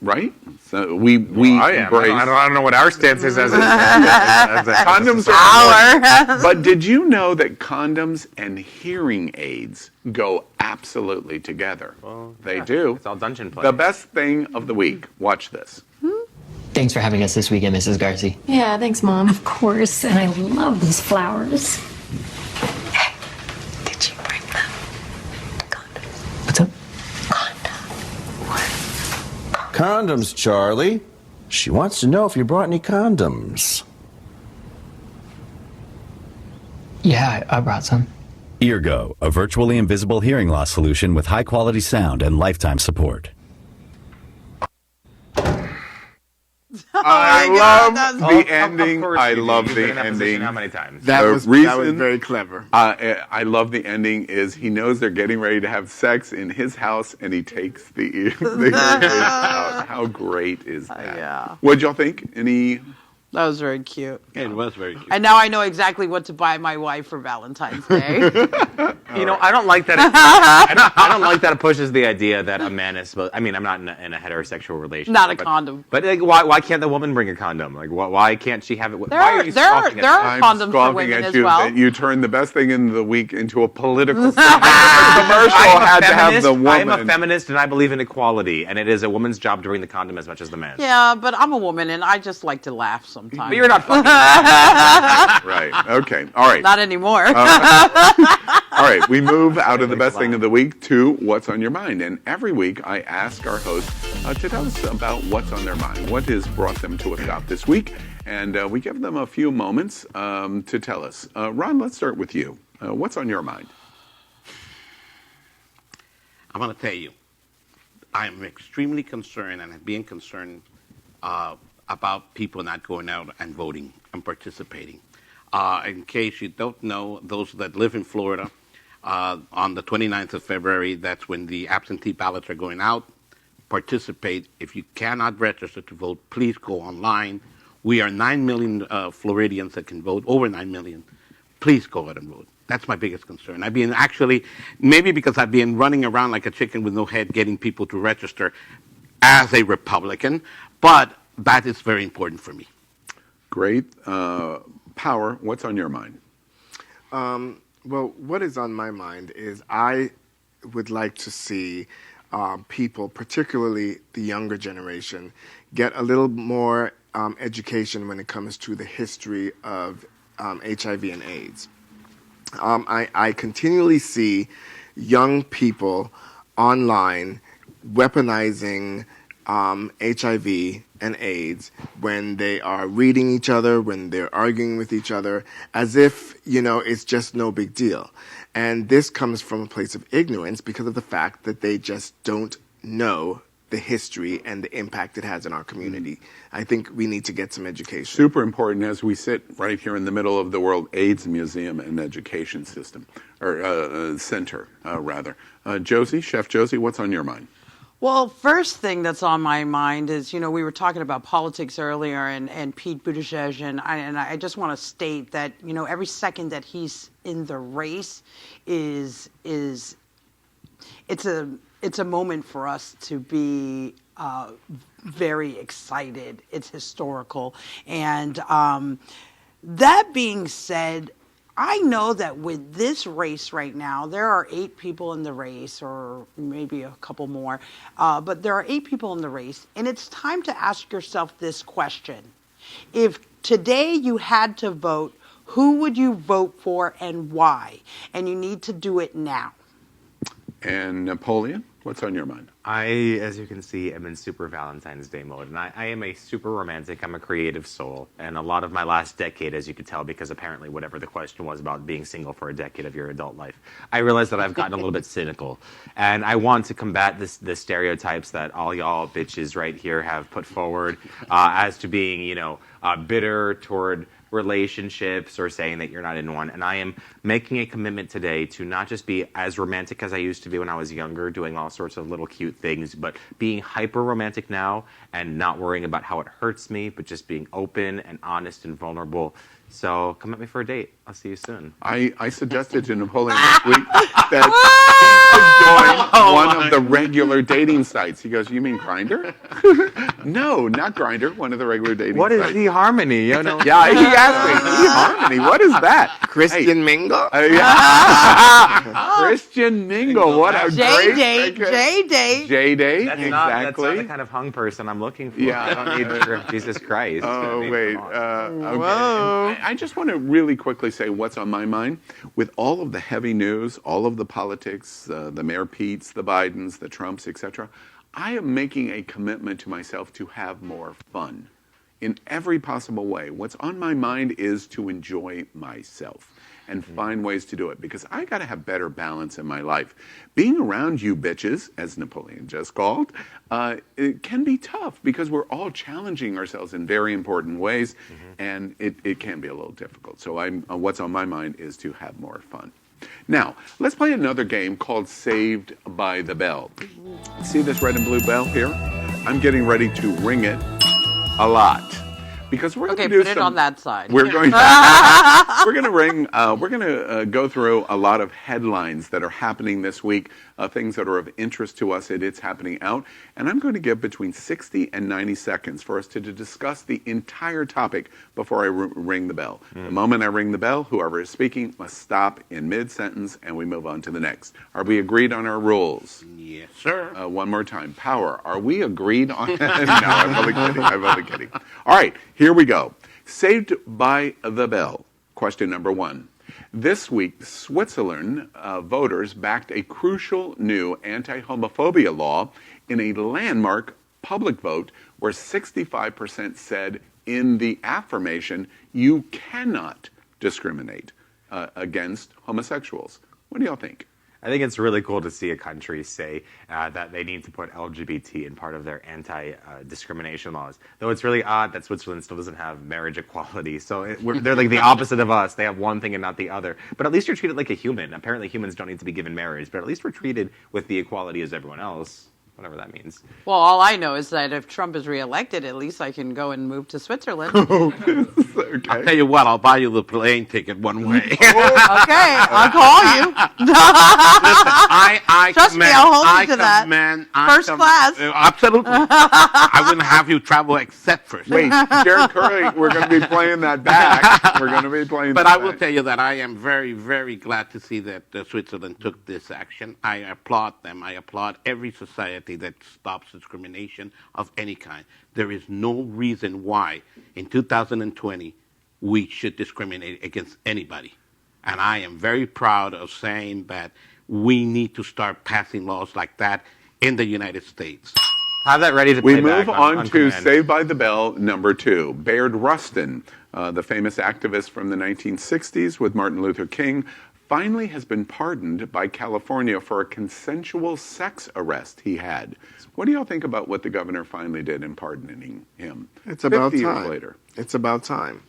Right? So we embrace. I don't know what our stance is as condoms are. But did you know that condoms and hearing aids go absolutely together? Well, they do. It's all dungeon play. The best thing of the week. Watch this. Thanks for having us this weekend, Mrs. Garci. Yeah, thanks, Mom. Of course, and I love these flowers. Hey, did you bring them? Condoms. What's up? Condoms, Charlie. She wants to know if you brought any condoms. Yeah, I brought some. Eargo, a virtually invisible hearing loss solution with high-quality sound and lifetime support. I love the ending. I love the ending. How many times? That was very clever. I love the ending is he knows they're getting ready to have sex in his house and he takes the earrings out. How great is that? Yeah. What'd y'all think? Any? That was very cute. It was very cute. And now I know exactly what to buy my wife for Valentine's Day. You know, I don't like that. I don't like that it pushes the idea that a man is supposed. I mean, I'm not in a heterosexual relationship. Not a condom. But like, why can't the woman bring a condom? Like, why can't she have it? There why are are you scoffing at condoms I'm for scoffing women at as you well. that you turned the best thing in the week into a political statement. The commercial had to have the woman. I am a feminist and I believe in equality, and it is a woman's job to bring the condom as much as the man. Yeah, but I'm a woman and I just like to laugh sometimes. But you're not fucking. Right. Okay. All right. Not anymore. All right. We move out of the best thing of the week to what's on your mind. And every week I ask our hosts to tell us about what's on their mind, what has brought them to a stop this week. And we give them a few moments to tell us. Ron, let's start with you. What's on your mind? I'm going to tell you, I'm extremely concerned and have been concerned about people not going out and voting and participating. In case you don't know, those that live in Florida, on the 29th of February, that's when the absentee ballots are going out. Participate. If you cannot register to vote, please go online. We are 9 million Floridians that can vote, over 9 million. Please go out and vote. That's my biggest concern. I've been actually, maybe because I've been running around like a chicken with no head getting people to register as a Republican, but that is very important for me. Great. Power, what's on your mind? Well, what is on my mind is I would like to see people, particularly the younger generation, get a little more education when it comes to the history of HIV and AIDS. I continually see young people online weaponizing HIV and AIDS when they are reading each other, when they're arguing with each other, as if, it's just no big deal. And this comes from a place of ignorance because of the fact that they just don't know the history and the impact it has in our community. I think we need to get some education. Super important as we sit right here in the middle of the World AIDS Museum and Education System, or Center, rather. Josie, Chef Josie, what's on your mind? Well, first thing that's on my mind is, we were talking about politics earlier and Pete Buttigieg, and I just want to state that, every second that he's in the race it's a moment for us to be very excited. It's historical. And that being said, I know that with this race right now, there are 8 people in the race, or maybe a couple more, but there are 8 people in the race, and it's time to ask yourself this question. If today you had to vote, who would you vote for and why? And you need to do it now. And Napoleon, what's on your mind? I, as you can see, am in super Valentine's Day mode, and I am a super romantic. I'm a creative soul, and a lot of my last decade, as you could tell, because apparently whatever the question was about being single for a decade of your adult life, I realized that I've gotten a little bit cynical, and I want to combat the stereotypes that all y'all bitches right here have put forward as to being, bitter toward relationships or saying that you're not in one. And I am making a commitment today to not just be as romantic as I used to be when I was younger, doing all sorts of little cute things, but being hyper romantic now and not worrying about how it hurts me, but just being open and honest and vulnerable. So come at me for a date. I'll see you soon. I suggested to Napoleon this week that he should join one of the regular dating sites. He goes, "You mean Grindr?" No, not Grindr. One of the regular dating What sites. is eHarmony? Yeah, he asked me. eHarmony. What is that? Christian Mingle? Christian Mingle. What a great J-Date. J-Date. That's Exactly. not the kind of hung person I'm looking for. Yeah. I don't need Jesus Christ. Oh, wait. Okay. Whoa. I just want to really quickly say what's on my mind. With all of the heavy news, all of the politics, the Mayor Petes, the Bidens, the Trumps, etc., I am making a commitment to myself to have more fun in every possible way. What's on my mind is to enjoy myself and find ways to do it, because I got to have better balance in my life. Being around you bitches, as Napoleon just called, it can be tough because we're all challenging ourselves in very important ways, and it can be a little difficult. So what's on my mind is to have more fun. Now, let's play another game called Saved by the Bell. See this red and blue bell here? I'm getting ready to ring it a lot. Because we're going to put it on that side. We're going to go through a lot of headlines that are happening this week, things that are of interest to us. It's happening out, and I'm going to give between 60 and 90 seconds for us to discuss the entire topic before I ring the bell. The moment I ring the bell, whoever is speaking must stop in mid-sentence, and we move on to the next. Are we agreed on our rules? Yes, sir. One more time. Power. Are we agreed on? No, I'm only kidding. I'm only kidding. All right. Here we go. Saved by the Bell. Question number 1. This week, Switzerland voters backed a crucial new anti-homophobia law in a landmark public vote where 65% said in the affirmation, you cannot discriminate against homosexuals. What do y'all think? I think it's really cool to see a country say that they need to put LGBT in part of their anti-discrimination laws. Though it's really odd that Switzerland still doesn't have marriage equality. So they're like the opposite of us. They have one thing and not the other. But at least you're treated like a human. Apparently humans don't need to be given marriage, but at least we're treated with the equality as everyone else. Whatever that means. Well, all I know is that if Trump is reelected, at least I can go and move to Switzerland. Okay. I'll tell you what, I'll buy you the plane ticket one way. Okay, I'll call you. Trust me, I'll hold you to that. First class. Absolutely. I wouldn't have you travel except first. Wait, Jared Curley, we're going to be playing that back. We're going to be playing But that I will back. tell you that I am very, very glad to see that Switzerland took this action. I applaud them. I applaud every society that stops discrimination of any kind. There is no reason why in 2020 we should discriminate against anybody. And I am very proud of saying that we need to start passing laws like that in the United States. Have that ready to play We move back on to command. Saved by the Bell number 2. Bayard Rustin, the famous activist from the 1960s with Martin Luther King, finally has been pardoned by California for a consensual sex arrest he had. What do y'all think about what the governor finally did in pardoning him? It's about 50 time. years later. It's about time.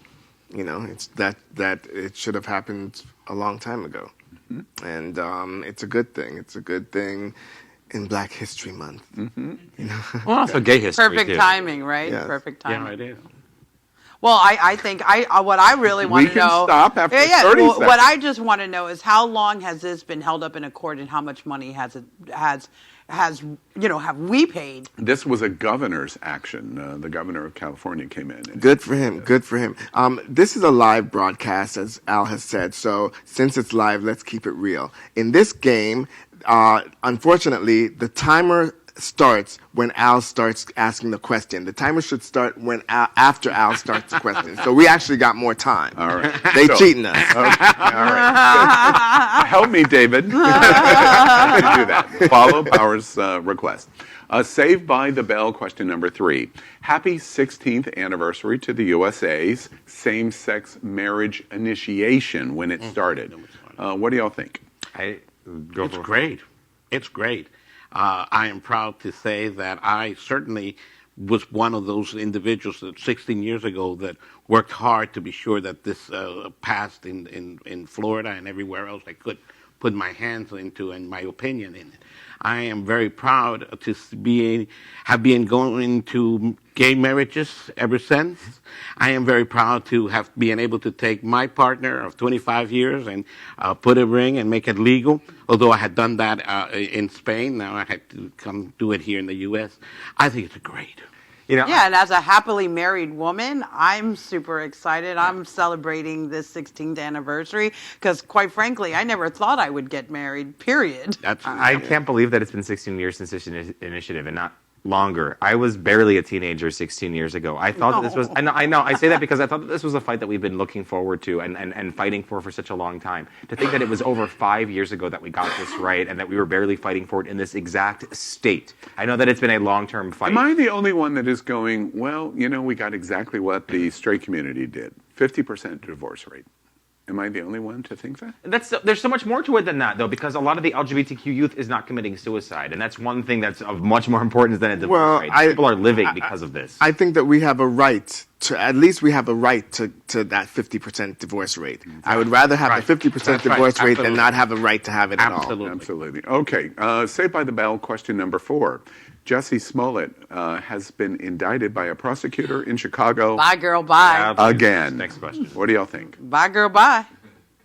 You know, it's that it should have happened a long time ago. Mm-hmm. And it's a good thing. It's a good thing in Black History Month. Mm-hmm. You know? Well, also gay history. Perfect too. timing, right? Yes. Perfect timing. Yeah, it is. Well, I think what I really want to know. We can stop after 30 well, seconds. what I just want to know is how long has this been held up in a court, and how much money have we paid? This was a governor's action. The governor of California came in. Good for him. Good for him. This is a live broadcast, as Al has said. So since it's live, let's keep it real. In this game, unfortunately, the timer starts when Al starts asking the question. The timer should start after Al starts the question. So we actually got more time. All right. They cheating us. Okay. All right. Help me, David. Do that. Follow Power's request. Saved by the Bell, question number 3. Happy 16th anniversary to the USA's same-sex marriage initiation when it started. What do y'all think? It's great. It's great. I am proud to say that I certainly was one of those individuals that 16 years ago that worked hard to be sure that this passed in Florida and everywhere else I could put my hands into and my opinion in it. I am very proud to have been going to gay marriages ever since. I am very proud to have been able to take my partner of 25 years and put a ring and make it legal. Although I had done that in Spain, now I had to come do it here in the U.S. I think it's great. Yeah, and as a happily married woman, I'm super excited. I'm celebrating this 16th anniversary because, quite frankly, I never thought I would get married, period. I can't believe that it's been 16 years since this initiative and not longer. I was barely a teenager 16 years ago. I thought that this was, I know, I say that because I thought that this was a fight that we've been looking forward to and fighting for such a long time. To think that it was over 5 years ago that we got this right and that we were barely fighting for it in this exact state. I know that it's been a long-term fight. Am I the only one that is going, well, we got exactly what the straight community did, 50% divorce rate? Am I the only one to think that? There's so much more to it than that, though, because a lot of the LGBTQ youth is not committing suicide, and that's one thing that's of much more importance than a divorce rate. People are living because of this. I think that we have a right to, at least we have a right to that 50% divorce rate. I would rather have a 50% divorce rate than not have a right to have it at all. Absolutely. Okay. Saved by the Bell, question number 4. Jussie Smollett has been indicted by a prosecutor in Chicago. Bye, girl, bye. Again. Next question. What do y'all think? Bye, girl, bye.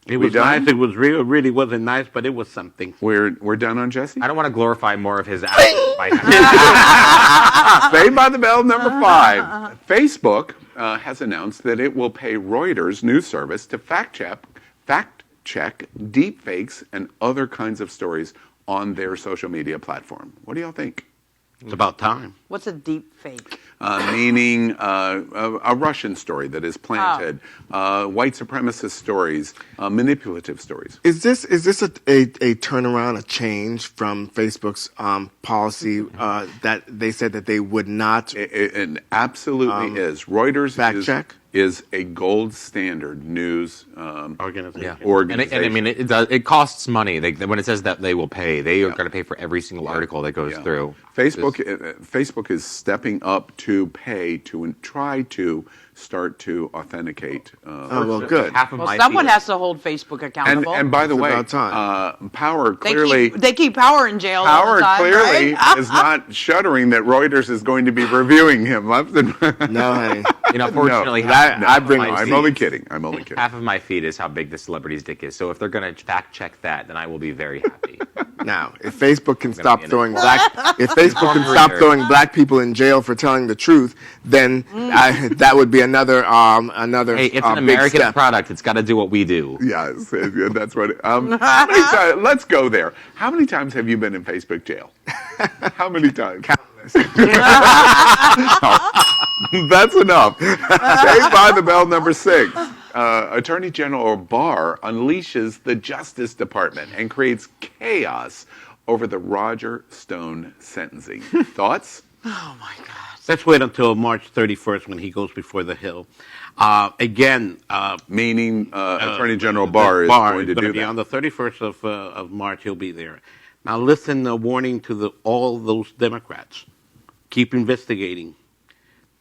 It was nice. It was real. It really wasn't nice, but it was something. We're done on Jussie? I don't want to glorify more of his actions by Saved by the Bell, number 5. Facebook has announced that it will pay Reuters news service to fact check deep fakes and other kinds of stories on their social media platform. What do y'all think? It's about time. What's a deep fake? Meaning a Russian story that is planted, white supremacist stories, manipulative stories. Is this a turnaround, a change from Facebook's policy that they said that they would not? It absolutely is. Reuters fact check is a gold standard news organization. Yeah. Organization. And I mean, it costs money. When it says that they will pay, they are going to pay for every single article that goes through. Facebook is stepping up to pay to try to start to authenticate. Well, good. Someone has to hold Facebook accountable. And by the way, Power clearly they keep Power in jail. all the time, clearly right? is not shuddering that Reuters is going to be reviewing him. No, honey. Fortunately, I'm only kidding. Half of my feed is how big the celebrity's dick is. So if they're going to fact check that, then I will be very happy. Now, if Facebook can stop throwing black people in jail for telling the truth, then that would be another. Hey, it's an American product. It's got to do what we do. Yes, that's what. Let's go there. How many times have you been in Facebook jail? How many times? Countless. That's enough. Saved by the Bell, number 6. Attorney General Barr unleashes the Justice Department and creates chaos over the Roger Stone sentencing. Thoughts? Oh my God! Let's wait until March 31st when he goes before the Hill. Meaning Attorney General Barr is going to do that. On the 31st of March, he'll be there. Now, listen, a warning to all those Democrats. Keep investigating.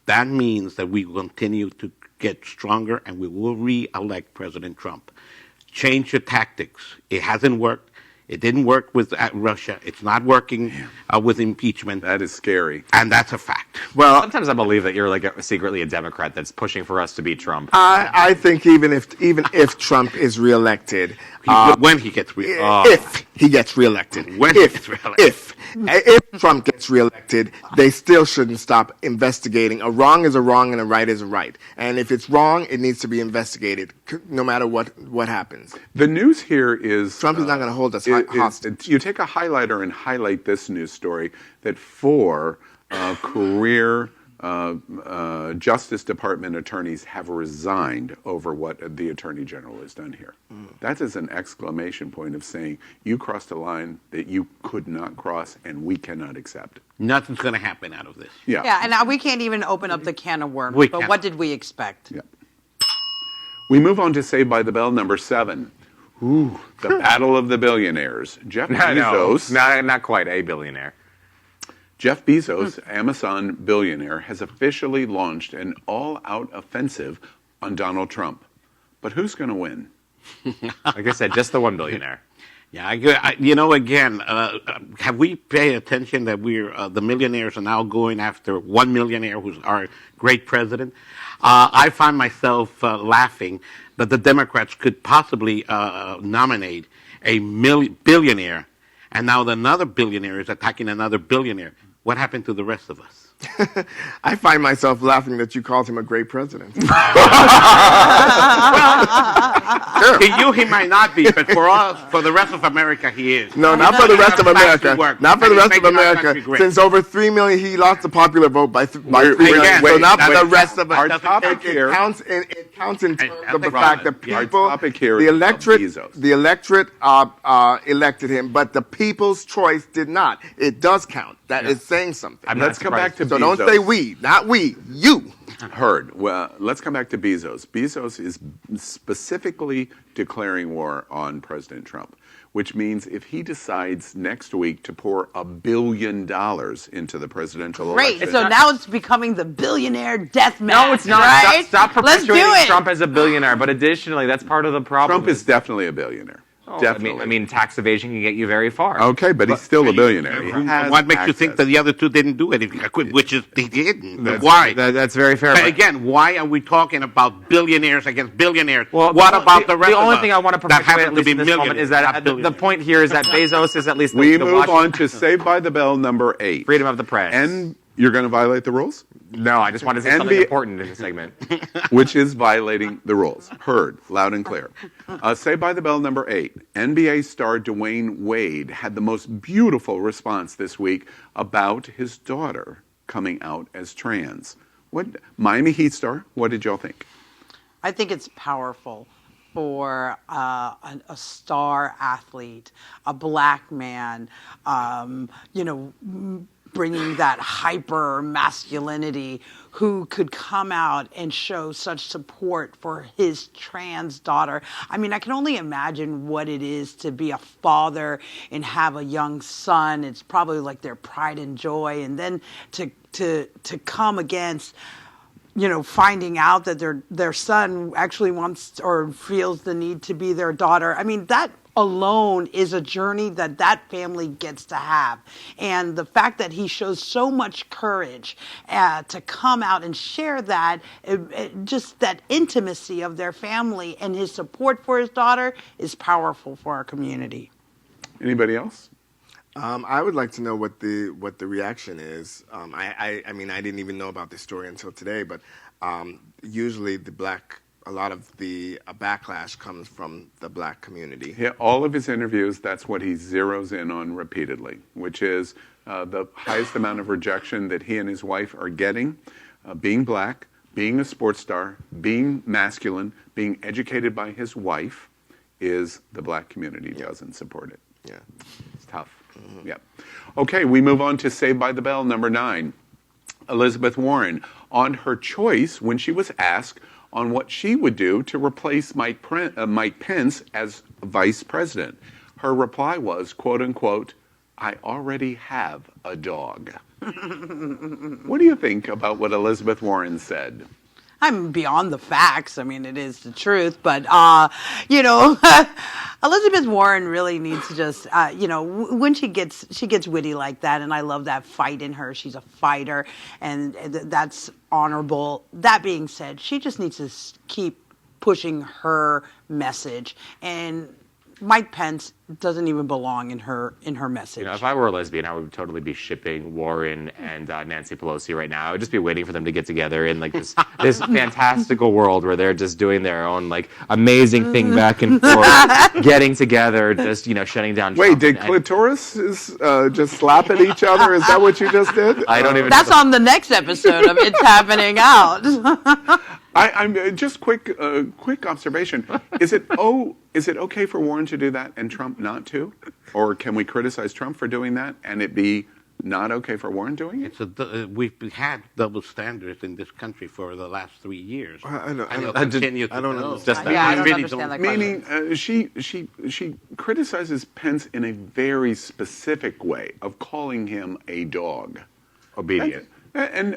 That means that we will continue to get stronger and we will re-elect President Trump. Change your tactics. It hasn't worked. It didn't work with Russia. It's not working with impeachment. That is scary. And that's a fact. Well, sometimes I believe that you're secretly a Democrat that's pushing for us to beat Trump. I think even if Trump is reelected, when he gets reelected, if he gets reelected, if Trump gets reelected, they still shouldn't stop investigating. A wrong is a wrong and a right is a right. And if it's wrong, it needs to be investigated, no matter what happens. The news here is Trump is not going to hold us hostage. You take a highlighter and highlight this news story that 4 career Justice Department attorneys have resigned over what the Attorney General has done here. That is an exclamation point of saying you crossed a line that you could not cross and we cannot accept. Nothing's going to happen out of this. Yeah, and we can't even open up the can of worms. But what did we expect? Yeah. We move on to Saved by the Bell number 7. Ooh, the battle of the billionaires. Jeff Bezos. No, not quite a billionaire. Jeff Bezos, Amazon billionaire, has officially launched an all-out offensive on Donald Trump. But who's going to win? Like I said, just the one billionaire. Yeah, again, have we paid attention that the millionaires are now going after one millionaire who's our great president? I find myself laughing that the Democrats could possibly nominate a billionaire, and now another billionaire is attacking another billionaire. What happened to the rest of us? I find myself laughing that you called him a great president. To you, he might not be, but for us, for the rest of America, he is. No, not for the rest of America. Not for the rest of America. Since over 3 million, he lost the popular vote by 3 million. So not for the rest of us. It counts in terms of the fact that people, the electorate elected him, but the people's choice did not. It does count. That is saying something. Let's come back to So Bezos. don't say we, not we, you. Heard. Well, let's come back to Bezos. Bezos is specifically declaring war on President Trump, which means if he decides next week to pour $1 billion into the presidential election. Great. So now it's becoming the billionaire death match. No, it's not. Right? Stop Let's do perpetuating it. Trump as a billionaire. But additionally, that's part of the problem. Trump is definitely a billionaire. Definitely. I mean, tax evasion can get you very far. Okay, but he's still a billionaire. What makes you think that the other two didn't do anything? Which is they didn't. Why? That's very fair. But again, why are we talking about billionaires against billionaires? Well, what about the rest of us? The only thing I want to perpetuate at least in this moment is that the point here is that Bezos is at least we move on to Saved by the Bell number 8. Freedom of the press. And you're going to violate the rules? No, I just wanted to say something important in the segment. Which is violating the rules. Heard, loud and clear. Saved by the Bell number 8. NBA star Dwayne Wade had the most beautiful response this week about his daughter coming out as trans. Miami Heat star, what did y'all think? I think it's powerful for a star athlete, a black man, bringing that hyper masculinity, who could come out and show such support for his trans daughter. I mean, I can only imagine what it is to be a father and have a young son. It's probably like their pride and joy. And then to come against, finding out that their son actually wants or feels the need to be their daughter. I mean, that alone is a journey that family gets to have. And the fact that he shows so much courage to come out and share that, just that intimacy of their family and his support for his daughter is powerful for our community. Anybody else? I would like to know what the reaction is. I mean, I didn't even know about this story until today, but usually a lot of the backlash comes from the black community. Yeah, all of his interviews, that's what he zeroes in on repeatedly, which is the highest amount of rejection that he and his wife are getting, being black, being a sports star, being masculine, being educated by his wife, is the black community doesn't support it. Yeah. It's tough. Mm-hmm. Yep. Okay, we move on to Saved by the Bell, number 9. Elizabeth Warren on her choice when she was asked on what she would do to replace Mike Pence as vice president. Her reply was, quote unquote, "I already have a dog." What do you think about what Elizabeth Warren said? I'm beyond the facts. I mean, it is the truth, but Elizabeth Warren really needs to just, when she gets witty like that, and I love that fight in her. She's a fighter, and that's honorable. That being said, she just needs to keep pushing her message, and Mike Pence doesn't even belong in her message. If I were a lesbian, I would totally be shipping Warren and Nancy Pelosi right now. I would just be waiting for them to get together in like this fantastical world where they're just doing their own like amazing thing back and forth, getting together, just shutting down. Wait, did clitoris just slap at each other? Is that what you just did? I don't even. That's on the next episode of It's Happening Out. I'm just quick observation. Is it okay for Warren to do that and Trump not to, or can we criticize Trump for doing that and it be not okay for Warren doing it? We've had double standards in this country for the last 3 years. I don't understand that question. Meaning, she criticizes Pence in a very specific way of calling him a dog. Obedient. And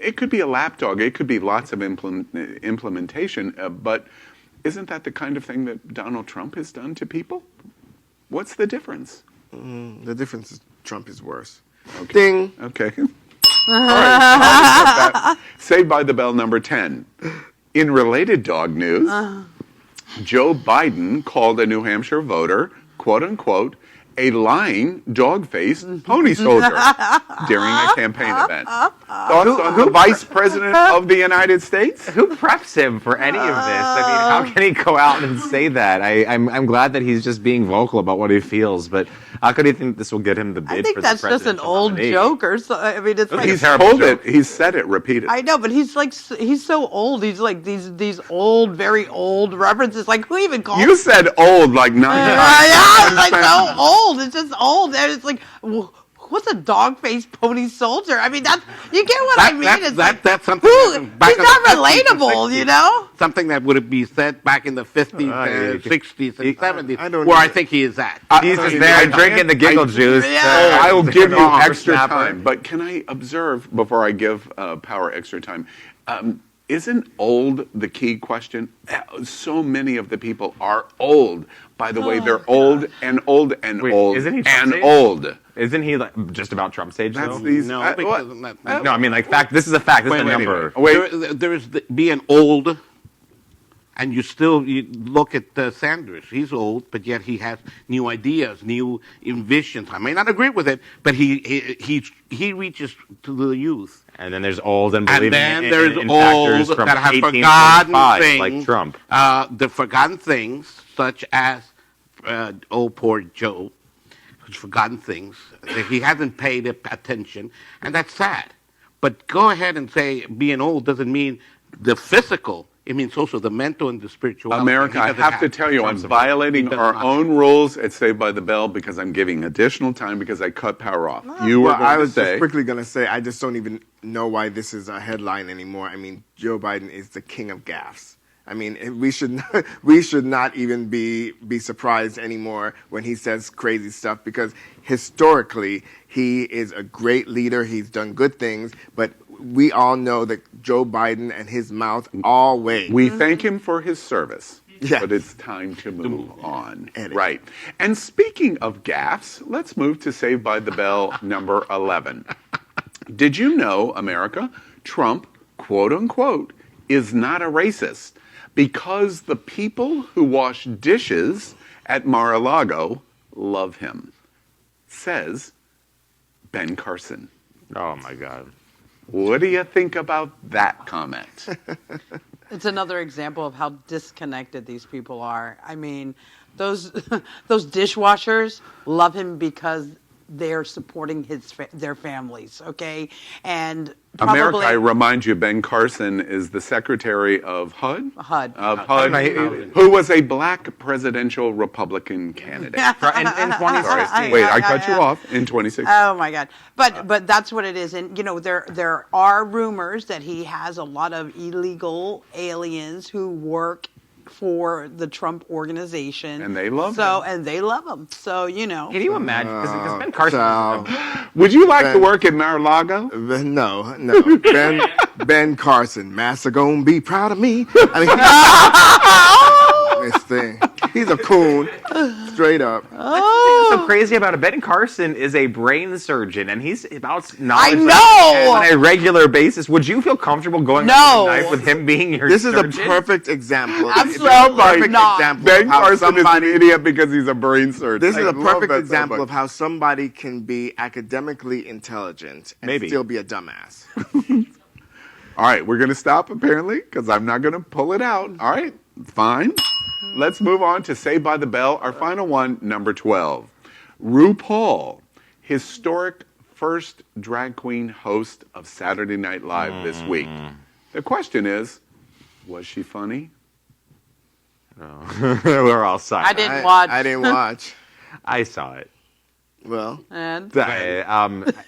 it could be a lapdog. It could be lots of implementation. But isn't that the kind of thing that Donald Trump has done to people? What's the difference? The difference is Trump is worse. Okay. Ding. Okay. All right. Saved by the Bell number 10. In related dog news, Joe Biden called a New Hampshire voter, quote unquote, a lying, dog-faced pony soldier during a campaign event. Thoughts on the Vice President of the United States? Who preps him for any of this? I mean, how can he go out and say that? I'm glad that he's just being vocal about what he feels, but how could he think this will get him the bid? I think for that's the just an old nominee? joke, or so. I mean, it's like He's told it. He's said it repeatedly. I know, but he's so old. He's like these old, very old references. Like who even calls? You said old like 9 times. Yeah, it's like so old. It's just old. And it's like, what's a dog-faced pony soldier? I mean, you get what I mean? That's something. He's not relatable, you know? Something that would be said back in the 50s, 60s, and 70s, I think he is at. He's just there drinking the giggle juice. I will give you extra time. But can I observe, before I give Power extra time, isn't old the key question? So many of the people are old. By the way, they're old and old and old isn't he and age? old. Isn't he just about Trump's age, though? No, I mean, like, fact. This is a fact. This is a number. There is being old, and you look at Sanders. He's old, but yet he has new ideas, new envisions. I may not agree with it, but he reaches to the youth. And then there's old and believing and then there's in old factors from that have 1845, forgotten things, like Trump. The forgotten things, such as poor Joe, who's forgotten things. He hasn't paid attention, and that's sad. But go ahead and say being old doesn't mean the physical. It means also the mental and the spiritual. America, I have to tell you, I'm violating our own rules at Saved by the Bell because I'm giving additional time because I cut Power off. I was just quickly going to say, I just don't even know why this is a headline anymore. I mean, Joe Biden is the king of gaffes. I mean, we should not even be surprised anymore when he says crazy stuff because historically he is a great leader. He's done good things, but we all know that Joe Biden and his mouth always. We thank him for his service, but it's time to move on. Right. And speaking of gaffes, let's move to Saved by the Bell number 11. Did you know, America, Trump, quote unquote, is not a racist because the people who wash dishes at Mar-a-Lago love him, says Ben Carson. Oh, my God. What do you think about that comment? It's another example of how disconnected these people are. I mean, those dishwashers love him because they're supporting their families, okay? And America, I remind you, Ben Carson is the secretary of HUD. Who was a black presidential Republican candidate. in 2016. Wait, I cut you off in 2016. Oh my God! But that's what it is, and there are rumors that he has a lot of illegal aliens who work for the Trump organization, and they love him. So Can you imagine? Because Ben Carson. Would you like to work at Mar-a-Lago? No. Ben Carson, Massa gonna be proud of me. This thing. He's a coon, straight up. What's so crazy about it? Ben Carson is a brain surgeon, and he's about knowledge on a regular basis. Would you feel comfortable going on a knife with him being your surgeon? This is a perfect example. Ben Carson is an idiot because he's a brain surgeon. This is a perfect example of how somebody can be academically intelligent and still be a dumbass. All right, we're going to stop apparently because I'm not going to pull it out. All right, fine. Let's move on to Saved by the Bell, our final one, number 12. RuPaul, historic first drag queen host of Saturday Night Live this week. The question is, was she funny? No. We're all silent. I didn't watch. I didn't watch. I saw it. Well, and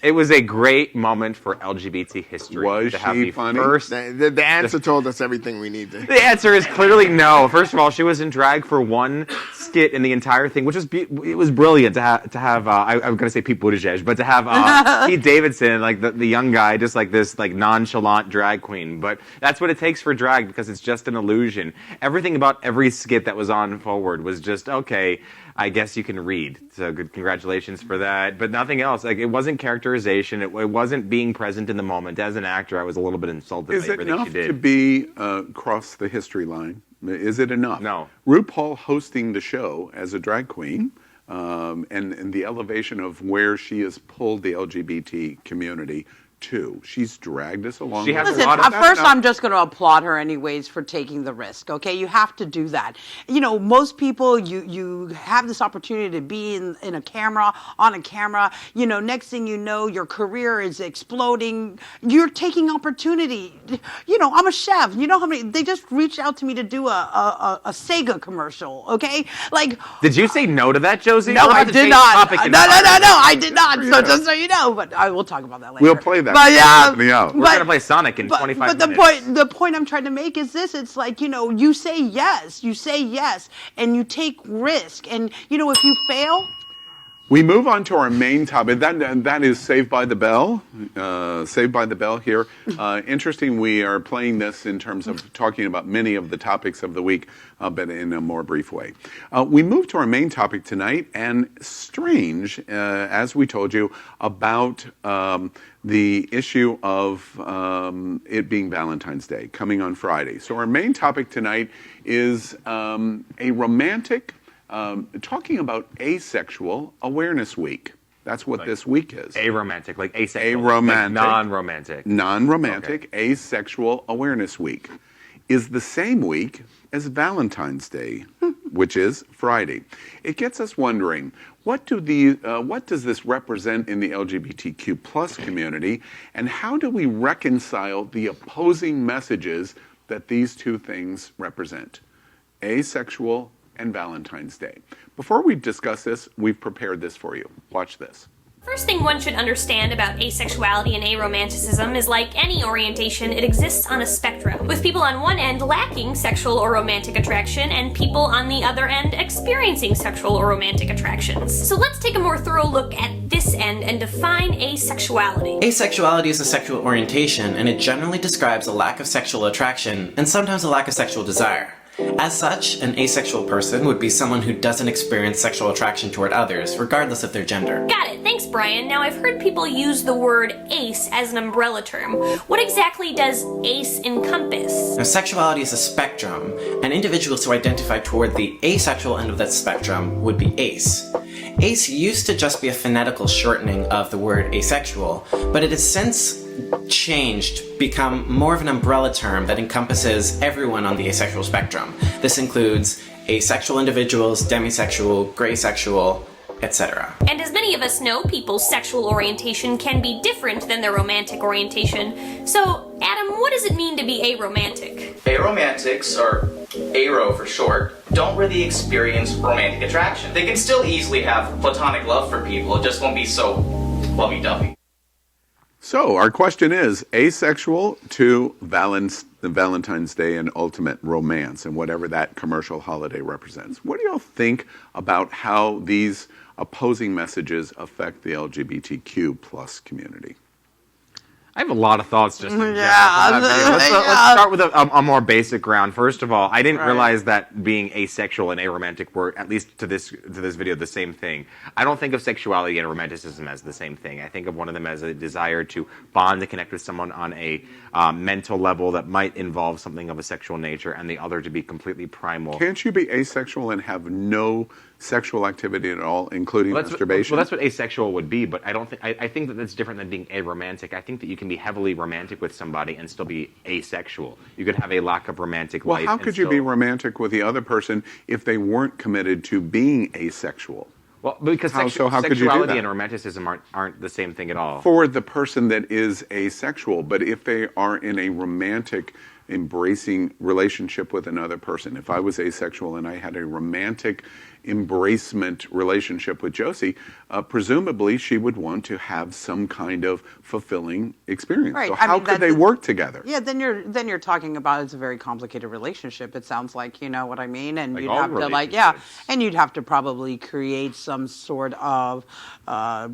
it was a great moment for LGBT history. Was she funny? The answer told us everything we need to. The answer is clearly no. First of all, she was in drag for one skit in the entire thing, which was it was brilliant to have. I'm going to say Pete Buttigieg, but to have Pete Davidson, like the young guy, just like this like nonchalant drag queen. But that's what it takes for drag because it's just an illusion. Everything about every skit that was on forward was just okay. I guess you can read. So good, congratulations for that. But nothing else. Like it wasn't characterization. It wasn't being present in the moment. As an actor, I was a little bit insulted by everything she did. Is it enough to be cross the history line? Is it enough? No. RuPaul hosting the show as a drag queen, and the elevation of where she has pulled the LGBT community to. She's dragged us along. Listen, first I'm just going to applaud her anyways for taking the risk, okay? You have to do that. Most people, you have this opportunity to be on a camera, next thing you know, your career is exploding. You're taking opportunity. I'm a chef. You know how many, they just reached out to me to do a Sega commercial, okay? Did you say no to that, Josie? No, I did not. No, I did not. So just so you know, but I will talk about that later. We'll play that. But we're going to play Sonic in 25 minutes. But the point I'm trying to make is this: it's like you say yes, and you take risk, and if you fail. We move on to our main topic. That is Saved by the Bell. Saved by the Bell here. Interesting, we are playing this in terms of talking about many of the topics of the week, but in a more brief way. We move to our main topic tonight, and strange, as we told you, about the issue of it being Valentine's Day, coming on Friday. So our main topic tonight is a romantic talking about Asexual Awareness Week. That's what this week is. Aromantic, like asexual. Aromantic. Like non-romantic. Non-romantic, Asexual Awareness Week is the same week as Valentine's Day, which is Friday. It gets us wondering, what does this represent in the LGBTQ plus community, and how do we reconcile the opposing messages that these two things represent? Asexual and Valentine's Day. Before we discuss this, we've prepared this for you. Watch this. First thing one should understand about asexuality and aromanticism is like any orientation, it exists on a spectrum, with people on one end lacking sexual or romantic attraction and people on the other end experiencing sexual or romantic attractions. So let's take a more thorough look at this end and define asexuality. Asexuality is a sexual orientation, and it generally describes a lack of sexual attraction and sometimes a lack of sexual desire. As such, an asexual person would be someone who doesn't experience sexual attraction toward others, regardless of their gender. Got it. Thanks, Brian. Now, I've heard people use the word ace as an umbrella term. What exactly does ace encompass? Now, sexuality is a spectrum, and individuals who identify toward the asexual end of that spectrum would be ace. Ace used to just be a phonetical shortening of the word asexual, but it has since changed, become more of an umbrella term that encompasses everyone on the asexual spectrum. This includes asexual individuals, demisexual, graysexual, etc. And as many of us know, people's sexual orientation can be different than their romantic orientation. So, Adam, what does it mean to be aromantic? Aromantics, or aro for short, don't really experience romantic attraction. They can still easily have platonic love for people, it just won't be so lovey-dovey. So our question is, asexual to Valentine's Day and ultimate romance and whatever that commercial holiday represents. What do y'all think about how these opposing messages affect the LGBTQ plus community? I have a lot of thoughts just in general. Yeah. Let's start with a more basic ground. First of all, I didn't realize that being asexual and aromantic were, at least to this video, the same thing. I don't think of sexuality and romanticism as the same thing. I think of one of them as a desire to bond and connect with someone on a mental level that might involve something of a sexual nature, and the other to be completely primal. Can't you be asexual and have no sexual activity at all, including masturbation? Well, that's what asexual would be, but I don't think I think that that's different than being aromantic. I think that you can be heavily romantic with somebody and still be asexual. You could have a lack of romantic life. Well, how could you be romantic with the other person if they weren't committed to being asexual? Well, because how could you do sexuality that? and romanticism aren't the same thing at all. For the person that is asexual, but if they are in a romantic, embracing relationship with another person, if I was asexual and I had a romantic embracement relationship with Josie, presumably she would want to have some kind of fulfilling experience. Right. So how could they work together? Yeah, then you're talking about it's a very complicated relationship. It sounds like, you know what I mean, and Like you'd all have to and you'd have to probably create some sort of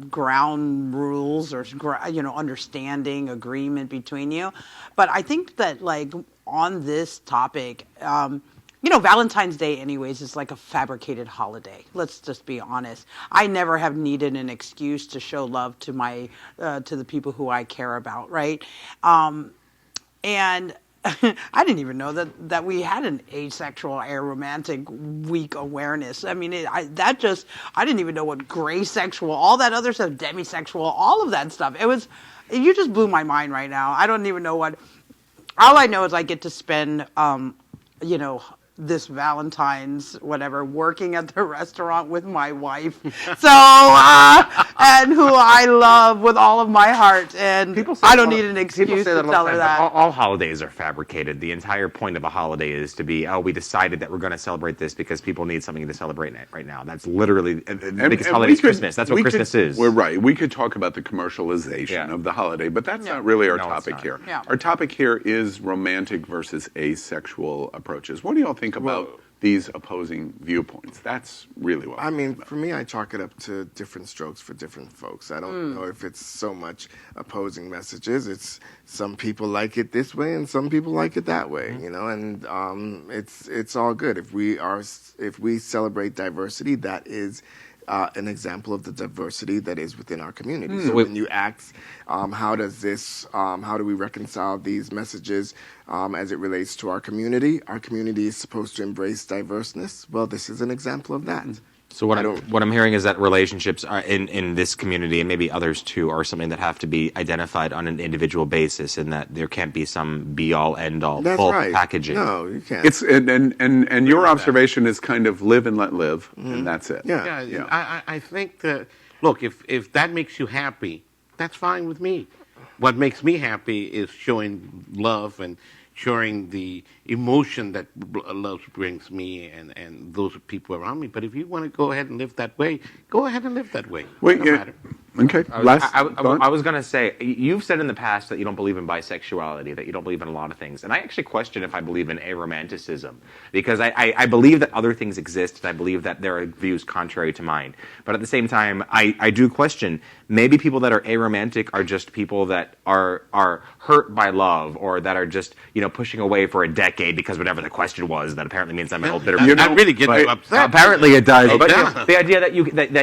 ground rules or understanding agreement between you. But I think that on this topic. Valentine's Day anyways is like a fabricated holiday. Let's just be honest. I never have needed an excuse to show love to my to the people who I care about, right? And I didn't even know that we had an asexual aromantic week awareness. I mean, I didn't even know what gray sexual, all that other stuff, demisexual, all of that stuff. You just blew my mind right now. I don't even know what. All I know is I get to spend, this Valentine's, whatever, working at the restaurant with my wife. So, and who I love with all of my heart. And I don't need an excuse to tell her that. All holidays are fabricated. The entire point of a holiday is to be, we decided that we're going to celebrate this because people need something to celebrate right now. That's literally, the biggest holiday is Christmas. That's what Christmas is. We're right. We could talk about the commercialization of the holiday, but that's not really our topic here. Yeah. Our topic here is romantic versus asexual approaches. What do y'all think about these opposing viewpoints? That's really what for me, I chalk it up to different strokes for different folks. I don't know if it's so much opposing messages. It's some people like it this way and some people like it that way, and it's all good. If we celebrate diversity, that is an example of the diversity that is within our community. So when you ask, how do we reconcile these messages as it relates to our community? Our community is supposed to embrace diverseness. Well, this is an example of that. So what I'm hearing is that relationships are in this community, and maybe others too, are something that have to be identified on an individual basis, and that there can't be some be-all, end-all full packaging. No, you can't. It's and your observation is kind of live and let live, and that's it. I think that, look, if that makes you happy, that's fine with me. What makes me happy is showing love and showing the emotion that love brings me and those people around me. But if you want to go ahead and live that way, go ahead and live that way. Wait, okay. I was going to say, you've said in the past that you don't believe in bisexuality, that you don't believe in a lot of things. And I actually question if I believe in aromanticism, because I believe that other things exist, and I believe that there are views contrary to mine. But at the same time, I do question, maybe people that are aromantic are just people that are hurt by love, or that are just, pushing away for a decade because whatever the question was, that apparently means I'm an old bitter. That really gets you upset. Apparently it does. But the idea that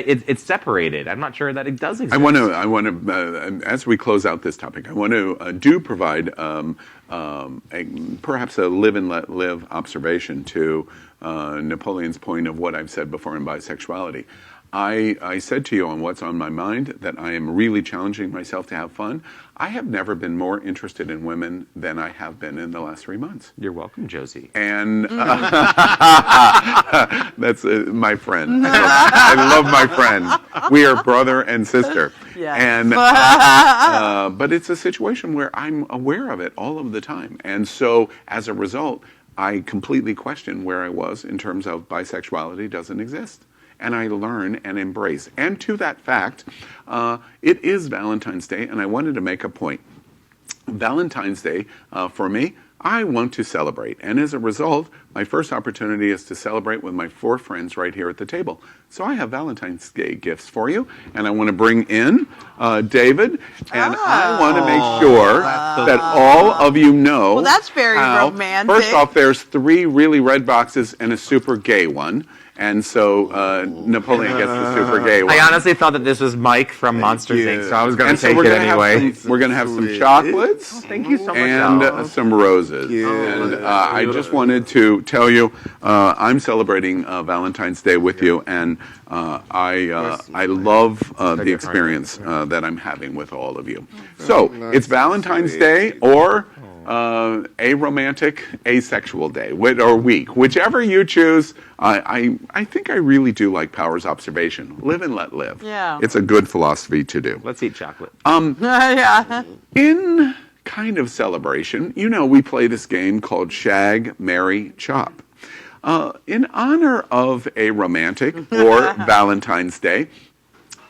it's separated, I'm not sure that it does exist. I want to, as we close out this topic, I want to provide perhaps a live and let live observation to Napoleon's point of what I've said before in bisexuality. I said to you on What's on My Mind that I am really challenging myself to have fun. I have never been more interested in women than I have been in the last 3 months. You're welcome, Josie. And that's my friend. I love my friend. We are brother and sister. Yes. And but it's a situation where I'm aware of it all of the time. And so as a result, I completely question where I was in terms of bisexuality doesn't exist. And I learn and embrace. And to that fact, it is Valentine's Day, and I wanted to make a point. Valentine's Day, for me, I want to celebrate. And as a result, my first opportunity is to celebrate with my 4 friends right here at the table. So I have Valentine's Day gifts for you, and I want to bring in David, and I want to make sure that all of you know. Well, that's very romantic. First off, there's 3 really red boxes and a super gay one. And so Napoleon gets the super gay one. I honestly thought that this was Mike from Monsters Inc., so I was going to take it anyway. We're going to have some chocolates. Thank you so much. And some roses. And I just wanted to tell you, I'm celebrating Valentine's Day with you, and I love the experience that I'm having with all of you. So it's Valentine's Day or Aromantic Asexual Day or week, whichever you choose. I think I really do like Power's observation. Live and let live. Yeah. It's a good philosophy to do. Let's eat chocolate. Yeah. In kind of celebration, we play this game called Shag, Marry, Chop. In honor of a romantic or Valentine's Day,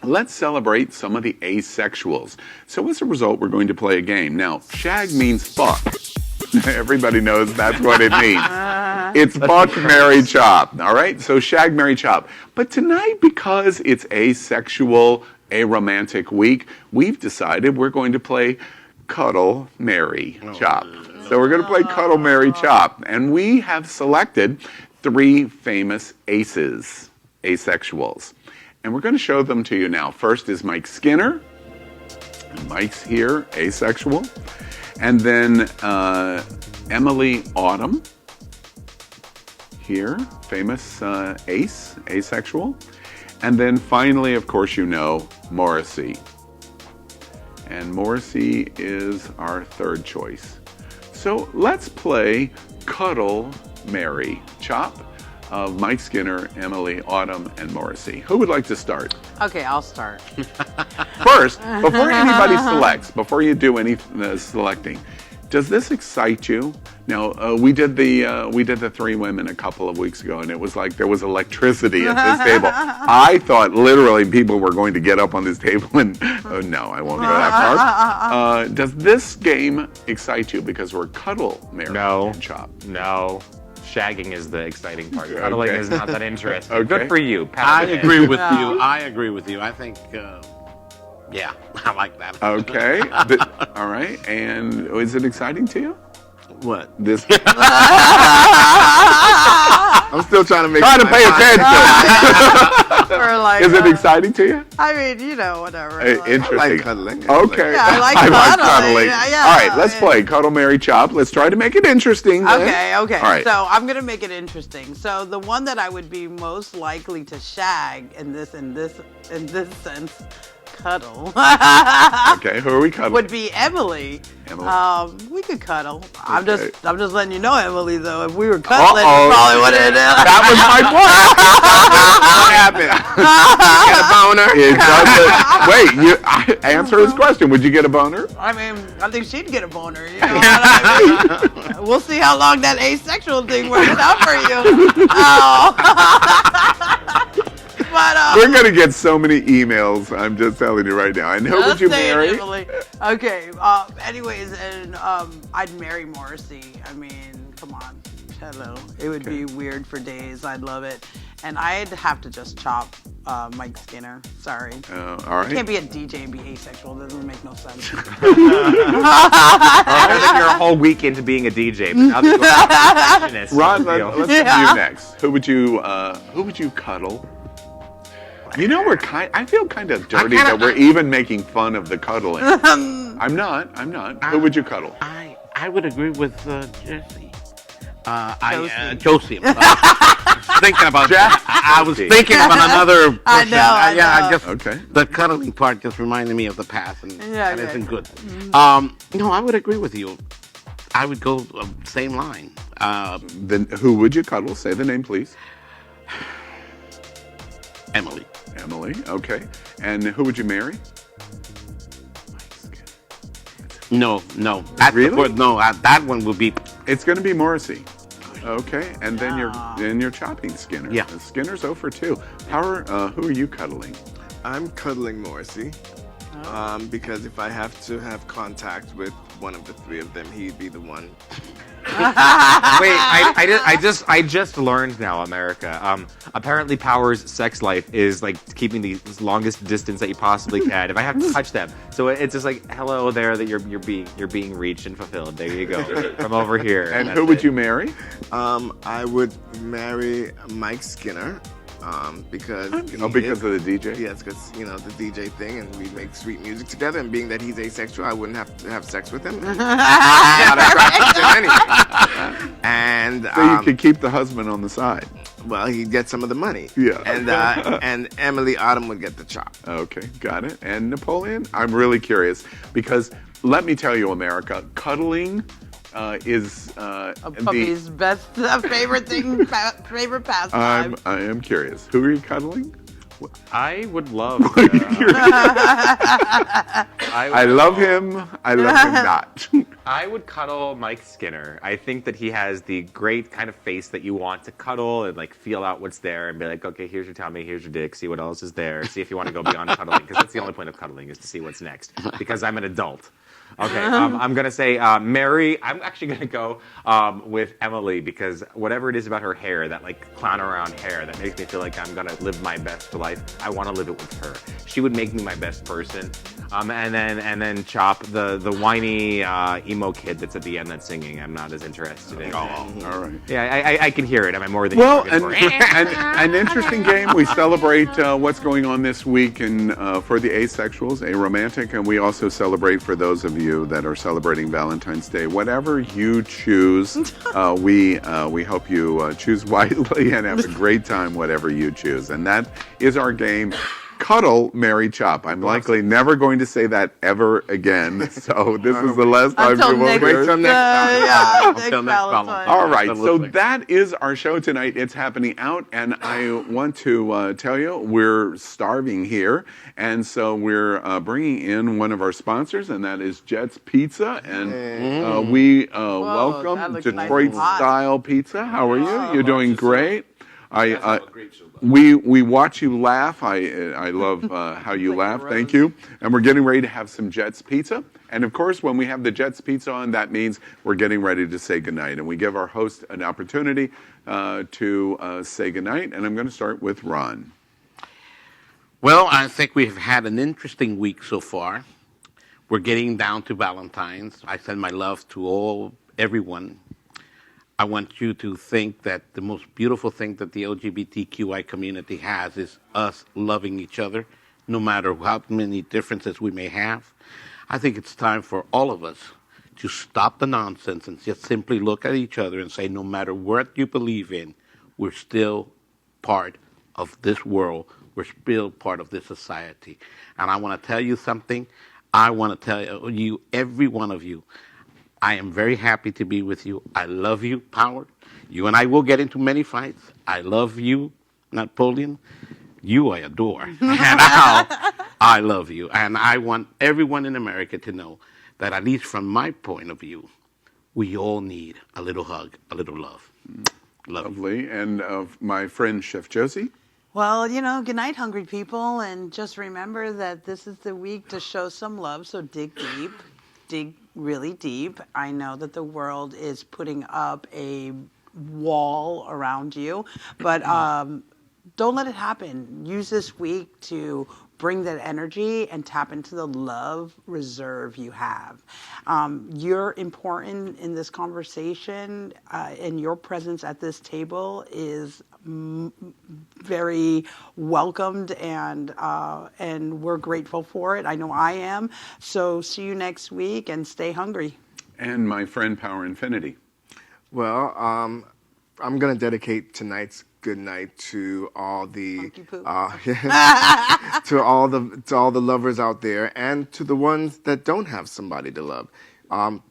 let's celebrate some of the asexuals. So as a result, we're going to play a game. Now, shag means fuck. Everybody knows that's what it means. It's fuck, marry, chop. All right? So shag, marry, chop. But tonight, because it's asexual, aromantic week, we've decided we're going to play Cuddle, Marry, Chop. So we're going to play Cuddle, Marry, Chop. And we have selected 3 famous aces, asexuals. And we're going to show them to you now. First is Mike Skinner. Mike's here, asexual. And then Emily Autumn, here, famous ace, asexual. And then finally, of course, Morrissey. And Morrissey is our 3rd choice. So let's play Cuddle, Marry, Chop of Mike Skinner, Emily Autumn, and Morrissey. Who would like to start? Okay, I'll start. First, before anybody selects, before you do any selecting, does this excite you? Now, we did the 3 women a couple of weeks ago, and it was like there was electricity at this table. I thought literally people were going to get up on this table and, oh no, I won't go that far. Does this game excite you because we're Cuddle, Marry, and Chop? No. Shagging is the exciting part. Cuddling is not that interesting. Okay. Good for you. I agree with you. I think, yeah, I like that. Okay. All right. And is it exciting to you? What? This. I'm still trying to make. Trying to pay attention. Or like, is it exciting to you? I mean, whatever. Interesting. I like cuddling. Okay. Yeah, I like cuddling. Yeah. All right, let's play Cuddle, Marry, Chop. Let's try to make it interesting. Okay. All right. So I'm gonna make it interesting. So the one that I would be most likely to shag in this sense, Cuddle. Okay, who are we cuddling? Would be Emily. We could cuddle. Okay. I'm just letting you know, Emily. Though, if we were cuddling, you probably wouldn't. That was my point. What happened? You get a boner? Wait, answer his question. Would you get a boner? I mean, I think she'd get a boner. You know what I mean? We'll see how long that asexual thing works out for you. But, we're going to get so many emails. I'm just telling you right now. And who would you marry? Emily. Okay. Anyways, and I'd marry Morrissey. I mean, come on. Hello. It would be weird for days. I'd love it. And I'd have to just chop Mike Skinner. Sorry. All right. You can't be a DJ and be asexual. That doesn't make no sense. You're a whole week into being a DJ. But now that you're Ron, let's do you next. Who would you cuddle? I feel kind of dirty that we're even making fun of the cuddling. I'm not. Who would you cuddle? I would agree with Josie. Josie. Thinking about that. I was thinking about another person. I know. Okay. The cuddling part just reminded me of the past, and that isn't good. No, I would agree with you. I would go same line. Then who would you cuddle? Say the name, please. Emily. Emily. Okay. And who would you marry? No. Really? That one would be. It's going to be Morrissey. Okay, and then you're chopping Skinner. Yeah. Skinner's 0 for 2. Who are you cuddling? I'm cuddling Morrissey. Because if I have to have contact with one of the three of them, he'd be the one. Wait, I just learned now, America. Apparently, Power's sex life is like keeping the longest distance that you possibly can. If I have to touch them, so it's just like, hello there, that you're being reached and fulfilled. There you go, from over here. And who would you marry? I would marry Mike Skinner. Because because of the DJ? Yes, because the DJ thing, and we make sweet music together. And being that he's asexual, I wouldn't have to have sex with him. Not attracted to him anyway. And so you could keep the husband on the side. Well, he'd get some of the money. Yeah. And Emily Autumn would get the chop. Okay, got it. And Napoleon, I'm really curious because let me tell you, America, cuddling is a puppy's best favorite thing, favorite pastime. I am curious. Who are you cuddling? I would love. I love him. I love him not. I would cuddle Mike Skinner. I think that he has the great kind of face that you want to cuddle and like feel out what's there and be like, okay, here's your tummy, here's your dick, see what else is there, see if you want to go beyond cuddling, because that's the only point of cuddling is to see what's next. Because I'm an adult. Okay, I'm going to say Mary. I'm actually going to go with Emily because whatever it is about her hair, that like clown around hair that makes me feel like I'm going to live my best life, I want to live it with her. She would make me my best person. And then Chop, the whiny emo kid that's at the end that's singing. I'm not as interested in. All right. Yeah, I can hear it. Am I more than an interesting game. We celebrate what's going on this week for the asexuals, Aromantic, and we also celebrate for those of you that are celebrating Valentine's Day. Whatever you choose, we hope you choose wisely and have a great time, whatever you choose. And that is our game. Cuddle, marry, chop. I'm likely never going to say that ever again. So this is the last time you will hear. Until next time. All right. So that is our show tonight. It's happening out, and I want to tell you we're starving here, and so we're bringing in one of our sponsors, and that is Jet's Pizza, and we welcome Detroit Style Pizza. How are you? You're doing great. We watch you laugh. I love how you laugh. Thank you. And we're getting ready to have some Jet's Pizza. And of course, when we have the Jet's Pizza on, that means we're getting ready to say goodnight. And we give our host an opportunity to say goodnight. And I'm going to start with Ron. Well, I think we've had an interesting week so far. We're getting down to Valentine's. I send my love to everyone. I want you to think that the most beautiful thing that the LGBTQI community has is us loving each other, no matter how many differences we may have. I think it's time for all of us to stop the nonsense and just simply look at each other and say, no matter what you believe in, we're still part of this world. We're still part of this society. And I want to tell you something. I want to tell you, every one of you, I am very happy to be with you. I love you, Power. You and I will get into many fights. I love you, Napoleon. You I adore. And I love you. And I want everyone in America to know that, at least from my point of view, we all need a little hug, a little love. Lovely. And my friend, Chef Josie? Well, good night, hungry people. And just remember that this is the week to show some love. So dig deep. Dig really deep. I know that the world is putting up a wall around you, but don't let it happen. Use this week to bring that energy and tap into the love reserve you have. You're important in this conversation, and your presence at this table is very welcomed, and we're grateful for it. I know I am. So see you next week, and stay hungry. And my friend, Power Infiniti. Well, I'm going to dedicate tonight's good night to all the to all the lovers out there and to the ones that don't have somebody to love.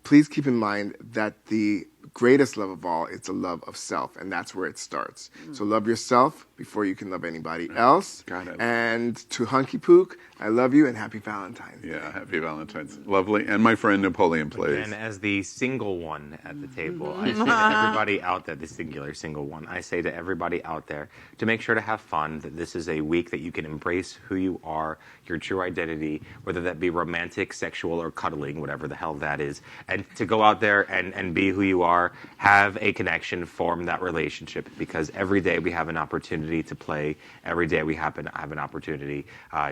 Please keep in mind that the greatest love of all is the love of self, and that's where it starts. So love yourself before you can love anybody else. Got it. And to Hunky Pook, I love you and happy Valentine's. Yeah, happy Valentine's. Lovely. And my friend Napoleon Plays. And as the single one at the table, I say to everybody out there, the singular single one, I say to everybody out there to make sure to have fun, that this is a week that you can embrace who you are, your true identity, whether that be romantic, sexual, or cuddling, whatever the hell that is, and to go out there and be who you are, have a connection, form that relationship, because every day we have an opportunity to play, every day we have an opportunity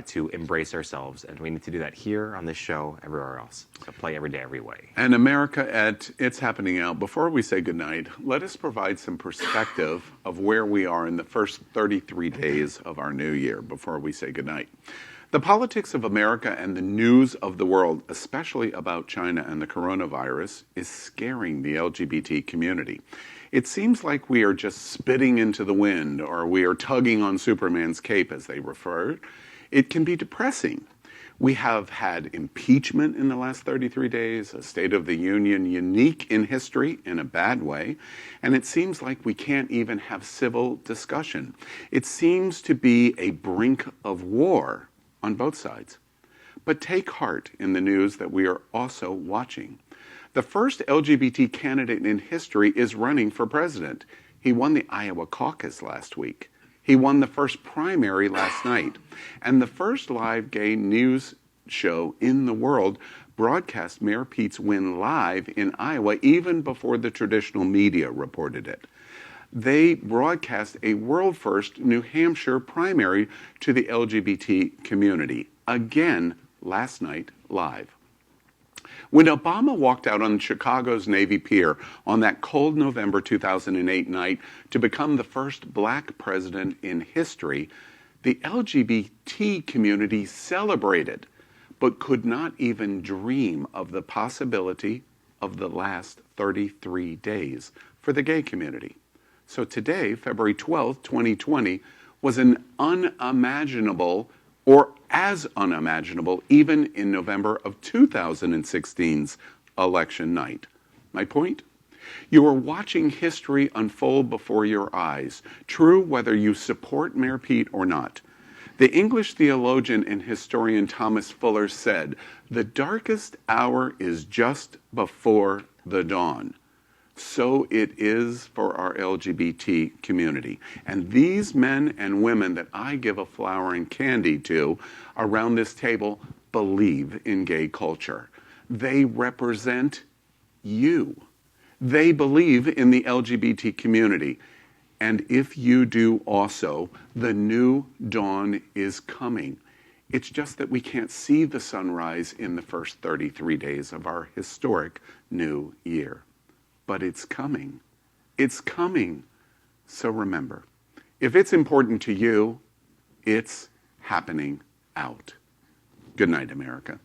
to embrace ourselves, and we need to do that here on this show, everywhere else. So play every day, every way. And America, at It's Happening Out, before we say goodnight, let us provide some perspective of where we are in the first 33 days of our new year before we say goodnight. The politics of America and the news of the world, especially about China and the coronavirus, is scaring the LGBT community. It seems like we are just spitting into the wind, or we are tugging on Superman's cape, as they refer. It can be depressing. We have had impeachment in the last 33 days, a State of the Union unique in history in a bad way, and it seems like we can't even have civil discussion. It seems to be a brink of war on both sides. But take heart in the news that we are also watching. The first LGBT candidate in history is running for president. He won the Iowa caucus last week. He won the first primary last night. And the first live gay news show in the world broadcast Mayor Pete's win live in Iowa even before the traditional media reported it. They broadcast a world-first New Hampshire primary to the LGBT community, again last night live. When Obama walked out on Chicago's Navy Pier on that cold November 2008 night to become the first black president in history, the LGBT community celebrated, but could not even dream of the possibility of the last 33 days for the gay community. So today, February 12th, 2020, was an unimaginable, or as unimaginable, even in November of 2016's election night. My point? You are watching history unfold before your eyes, true whether you support Mayor Pete or not. The English theologian and historian Thomas Fuller said, "The darkest hour is just before the dawn." So it is for our LGBT community. And these men and women that I give a flower and candy to around this table believe in gay culture. They represent you. They believe in the LGBT community. And if you do also, the new dawn is coming. It's just that we can't see the sunrise in the first 33 days of our historic new year. But it's coming. It's coming. So remember, if it's important to you, it's happening out. Good night, America.